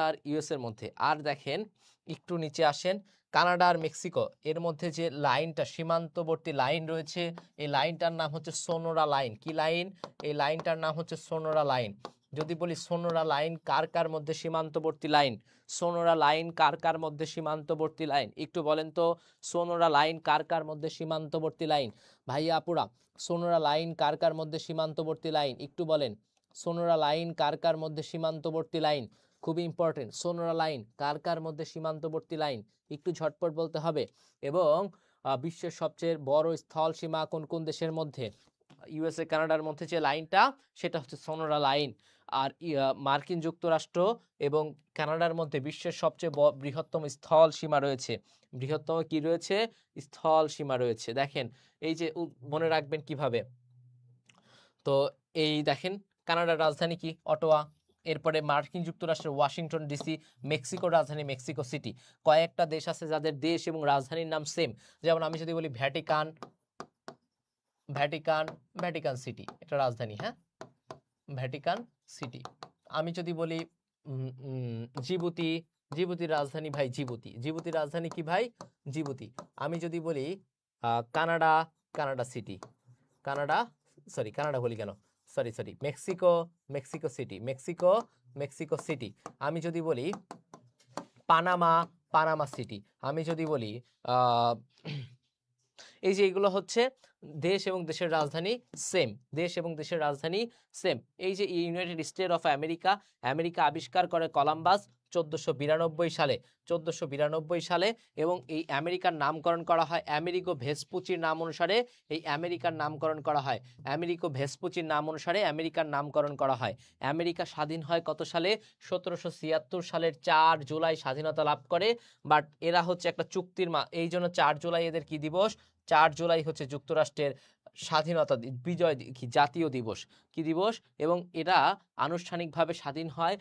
আর US এর মধ্যে। আর দেখেন, একটু নিচে আসেন, কানাডা আর মেক্সিকো এর মধ্যে যে লাইনটা, সীমান্তবর্তী লাইন রয়েছে, এই লাইনটার নাম হচ্ছে সোনোরা লাইন। কি লাইন? এই লাইনটার নাম হচ্ছে সোনোরা লাইন। যদি বলি সোনোরা লাইন কার কার মধ্যে সীমান্তবর্তী লাইন? সোনোরা লাইন কার কার মধ্যে সীমান্তবর্তী লাইন? একটু বলেন তো, সোনোরা লাইন কার কার মধ্যে সীমান্তবর্তী লাইন? ভাইয়া আপুরা, সোনোরা লাইন কার কার মধ্যে সীমান্তবর্তী লাইন? একটু বলেন, সোনোরা লাইন কার কার মধ্যে সীমান্তবর্তী লাইন? খুবই ইম্পর্টেন্ট, সোনোরা লাইন কার কার মধ্যে সীমান্তবর্তী লাইন? একটু ঝটপট বলতে হবে। এবং বিশ্বের সবচেয়ে বড় স্থল সীমা কোন কোন দেশের মধ্যে? ইউএসএ কানাডার মধ্যে যে লাইনটা সেটা হচ্ছে সোনোরা লাইন। আর মার্কিন যুক্তরাষ্ট্র এবং কানাডার মধ্যে বিশ্বের সবচেয়ে বৃহত্তম স্থল সীমা রয়েছে। বৃহত্তম কি রয়েছে? স্থল সীমা রয়েছে। দেখেন এই যে মনে রাখবেন কিভাবে, তো এই দেখেন কানাডার রাজধানী কি? অটোয়া। এরপরে মার্কিন যুক্তরাষ্ট্রের ওয়াশিংটন ডিসি, মেক্সিকোর রাজধানী মেক্সিকো সিটি। কয়েকটা দেশ আছে যাদের দেশ এবং রাজধানীর নাম সেম। যেমন আমি যদি বলি ভ্যাটিকান, ভ্যাটিকান, ভ্যাটিকান সিটি, এটা রাজধানী, হ্যাঁ, ভ্যাটিকান সিটি। আমি যদি বলি জিবুতি, জিবুতির রাজধানী ভাই জিবুতি। জিবুতির রাজধানী কি ভাই? জিবুতি। আমি যদি বলি Canada, Canada city, Canada, sorry Canada বলি কেন, sorry sorry Mexico, Mexico city, Mexico, Mexico city. আমি যদি বলি পানামা, পানামা সিটি। আমি যদি বলি এই যে এগুলো হচ্ছে দেশ এবং দেশের রাজধানী সেম, দেশ এবং দেশের রাজধানী সেম। এই যে United state of America, America আবিষ্কার করে কলাম্বাস 1492 সালে, 1492 সালে। এবং এই আমেরিকার নামকরণ করা হয় আমেরিগো ভেসপুচির নাম অনুসারে। এই আমেরিকার নামকরণ করা হয় আমেরিগো ভেসপুচির নাম অনুসারে, আমেরিকার নামকরণ করা হয়। আমেরিকা স্বাধীন হয় কত সালে? 1776 সালের 4 জুলাই স্বাধীনতা লাভ করে। বাট এরা হচ্ছে একটা চুক্তির এই জন্য 4 জুলাই এদের কি দিবস? 4 জুলাই হচ্ছে যুক্তরাষ্ট্রের স্বাধীনতা বিজয় কি জাতীয় দিবস, কি দিবস। এবং এরা আনুষ্ঠানিকভাবে স্বাধীন হয়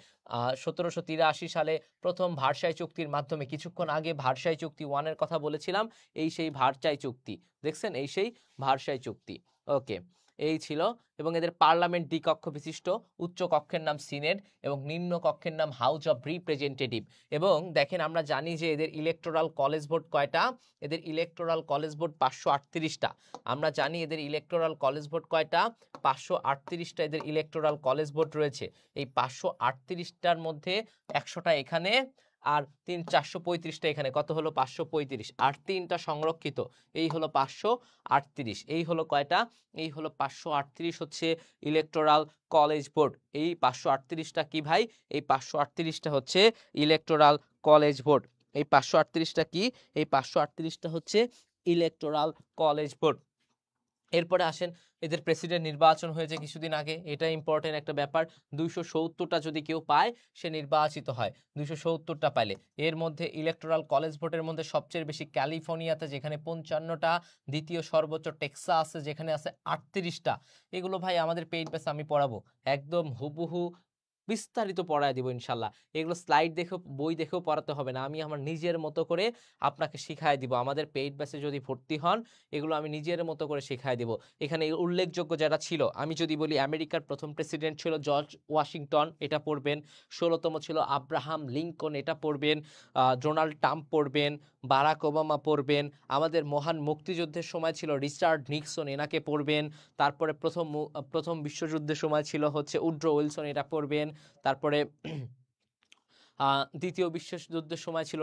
1783 সালে প্রথম ভার্সাই চুক্তির মাধ্যমে। কিছুক্ষণ আগে ভার্সাই চুক্তি 1 এর কথা বলেছিলাম, এই সেই ভার্সাই চুক্তি, দেখছেন, এই সেই ভার্সাই চুক্তি। ওকে, এই ছিল। এবং এদের পার্লামেন্ট দ্বিকক্ষ বিশিষ্ট, উচ্চ কক্ষের নাম সিনেট এবং নিম্ন কক্ষের নাম হাউস অফ রিপ্রেজেন্টেটিভ। এবং দেখেন আমরা জানি যে এদের ইলেকটোরাল কলেজ ভোট কয়টা? এদের ইলেকটোরাল কলেজ ভোট 538টা। আমরা জানি এদের ইলেকটোরাল কলেজ ভোট কয়টা? 538টা এদের ইলেকটোরাল কলেজ ভোট রয়েছে। এই 538টার মধ্যে 100টা এখানে আর 435টা এখানে, কত হলো? 535। আর 3টা সংরক্ষিত, এই হলো 538। এই হলো কয়টা? এই হলো 538 হচ্ছে ইলেকটোরাল কলেজ ভোট। এই 538টা কি ভাই? এই 538টা হচ্ছে ইলেকটোরাল কলেজ ভোট। এই 538টা কি? এই 538টা হচ্ছে ইলেকটোরাল কলেজ ভোট। এরপরে আসেন, এদের প্রেসিডেন্ট নির্বাচন হয়েছে কিছুদিন আগে, এটা ইম্পর্টেন্ট একটা ব্যাপার। 270টা যদি কেউ পায় সে নির্বাচিত হয়, 270টা পাইলে। এর মধ্যে ইলেকটোরাল কলেজ ভোটের মধ্যে সবচেয়ে বেশি ক্যালিফোর্নিয়াতে, যেখানে 55টা। দ্বিতীয় সর্বোচ্চ টেক্সাসে, যেখানে আছে 38টা। এগুলো ভাই আমাদের পেইড ব্যাচে আমি পড়াবো, একদম হুবহু বিস্তারিত পড়ায় দিব ইনশাল্লাহ। এগুলো স্লাইড দেখেও, বই দেখেও পড়াতে হবে না, আমি আমার নিজের মতো করে আপনাকে শিখাই দিব। আমাদের পেইড ব্যাচে যদি ভর্তি হন, এগুলো আমি নিজের মতো করে শিখাই দিব। এখানে উল্লেখযোগ্য যারা ছিল, আমি যদি বলি আমেরিকার প্রথম প্রেসিডেন্ট ছিল জর্জ ওয়াশিংটন, এটা পড়বেন। 16তম ছিল আব্রাহাম লিঙ্কন, এটা পড়বেন। ডোনাল্ড ট্রাম্প পড়বেন, বারাক ওবামা পড়বেন। আমাদের মহান মুক্তিযুদ্ধের সময় ছিল রিচার্ড নিক্সন, এনাকে পড়বেন। তারপরে প্রথম বিশ্বযুদ্ধের সময় ছিল হচ্ছে উড্রো উইলসন, এটা পড়বেন। তারপরে দ্বিতীয় বিশ্বযুদ্ধের সময় ছিল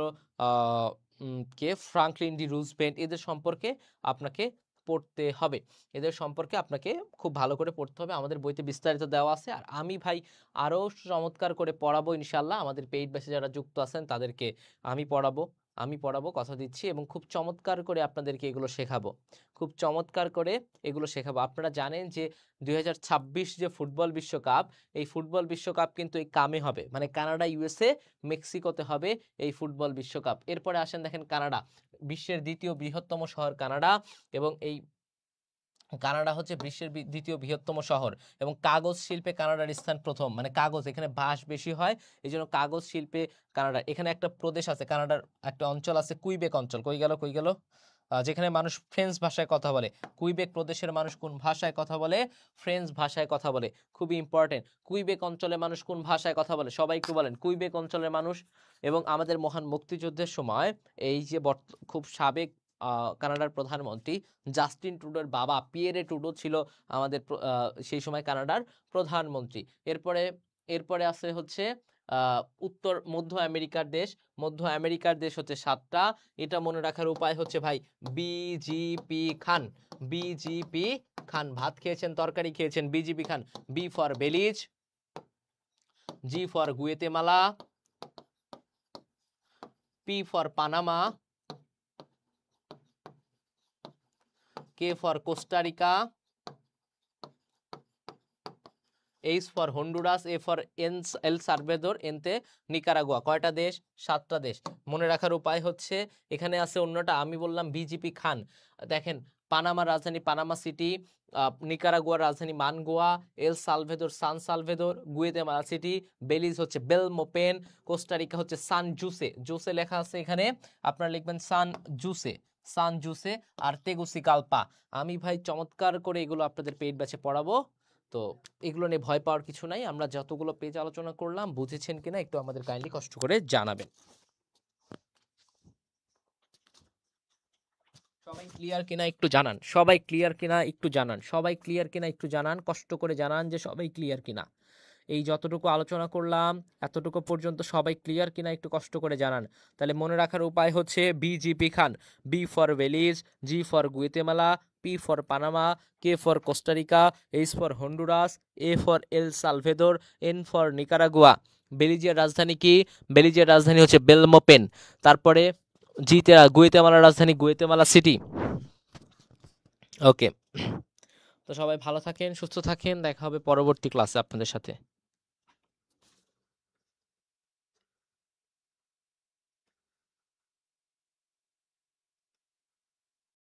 কে? Franklin D Roosevelt. এদের সম্পর্কে আপনাকে পড়তে হবে, এদের সম্পর্কে আপনাকে খুব ভালো করে পড়তে হবে। আমাদের বইতে বিস্তারিত দেওয়া আছে। আর আমি ভাই আরও চমৎকার করে পড়াবো ইনশাল্লাহ। আমাদের পেইড ব্যাচে যারা যুক্ত আছেন তাদেরকে আমি পড়াবো, আমি পড়াবো, কথা দিচ্ছি। এবং খুব চমৎকার করে আপনাদেরকে এগুলো শেখাবো, খুব চমৎকার করে এগুলো শেখাবো। আপনারা জানেন যে 2026 যে ফুটবল বিশ্বকাপ, এই ফুটবল বিশ্বকাপ কিন্তু এই কামে হবে, মানে কানাডা, ইউএসএ, মেক্সিকোতে হবে এই ফুটবল বিশ্বকাপ। এরপরে আসেন, দেখেন কানাডা, বিশ্বের দ্বিতীয় বৃহত্তম শহর কানাডা। এবং এই কানাডা হচ্ছে বিশ্বের দ্বিতীয় বৃহত্তম শহর। এবং কাগজ শিল্পে কানাডার স্থান প্রথম, মানে কাগজ, এখানে বাঁশ বেশি হয়, এই জন্য কাগজ শিল্পে কানাডা। এখানে একটা প্রদেশ আছে কানাডার, একটা অঞ্চল আছে কুইবেক অঞ্চল, কই গেল, কই গেল, যেখানে মানুষ ফ্রেঞ্চ ভাষায় কথা বলে। কুইবেক প্রদেশের মানুষ কোন ভাষায় কথা বলে? ফ্রেঞ্চ ভাষায় কথা বলে। খুবই ইম্পর্টেন্ট, কুইবেক অঞ্চলের মানুষ কোন ভাষায় কথা বলে? সবাই একটু বলেন, কুইবেক অঞ্চলের মানুষ। এবং আমাদের মহান মুক্তিযুদ্ধের সময় এই যে খুব সাবেক কানাডার প্রধানমন্ত্রী জাস্টিন ট্রুডোর বাবা পিয়েরে ট্রুডো ছিল আমাদের সেই সময় কানাডার প্রধানমন্ত্রী। এরপরে এরপরে আছে হচ্ছে উত্তর মধ্য আমেরিকার দেশ। মধ্য আমেরিকার দেশ হচ্ছে 7টা। এটা মনে রাখার উপায় হচ্ছে ভাই, বিজিপি খান, বিজিপি খান। ভাত খেয়েছেন, তরকারি খেয়েছেন, BGP Khan. B for Belize, G for Guatemala, P for Panama, K for Costa Rica, H for Honduras, A for El Salvador, এনতে নিকারাগুয়া। কয়টা দেশ? 7টা দেশ। মনে রাখার উপায় হচ্ছে এখানে আছে অন্যটা, আমি বললাম বিজিপি খান। দেখেন পানামার রাজধানী পানামা সিটি, নিকারাগুয়ার রাজধানী মানগোয়া, এল সালভেদর সান সালভেদর, গুয়েতেমালা সিটি, বেলিজ হচ্ছে বেলমোপেন, কোস্টারিকা হচ্ছে সান জুসে, জুসে লেখা আছে এখানে, আপনারা লিখবেন সান জুসে, সান জুসে, আর তেগুসিগালপা। আমি ভাই চমৎকার করে এগুলো আপনাদের পেইড ব্যাচে পড়াবো, তো এগুলো নিয়ে ভয় পাওয়ার কিছু নাই। আমরা যতগুলো পেজ আলোচনা করলাম বুঝেছেন কিনা একটু আমাদের কাইন্ডলি কষ্ট করে জানাবেন। সবাই ক্লিয়ার কিনা একটু জানান, সবাই ক্লিয়ার কিনা একটু জানান, সবাই ক্লিয়ার কিনা একটু জানান, কষ্ট করে জানান যে সবাই ক্লিয়ার কিনা। এই যতটুকু আলোচনা করলাম এতটুকু পর্যন্ত সবাই ক্লিয়ার কিনা একটু কষ্ট করে জানান। তাহলে মনে রাখার উপায় হচ্ছে BGP Khan, B for Belize, G for Guatemala, P for Panama, K for Costa Rica, H for Honduras, A for El Salvador, N for Nicaragua. বেলিজের রাজধানী কি? বেলিজের রাজধানী হচ্ছে বেলমোপেন। তারপরে জিতে গুয়েতেমালার রাজধানী গুয়েতেমালা সিটি। ওকে, তো সবাই ভালো থাকেন, সুস্থ থাকেন, দেখা হবে পরবর্তী ক্লাসে আপনাদের সাথে।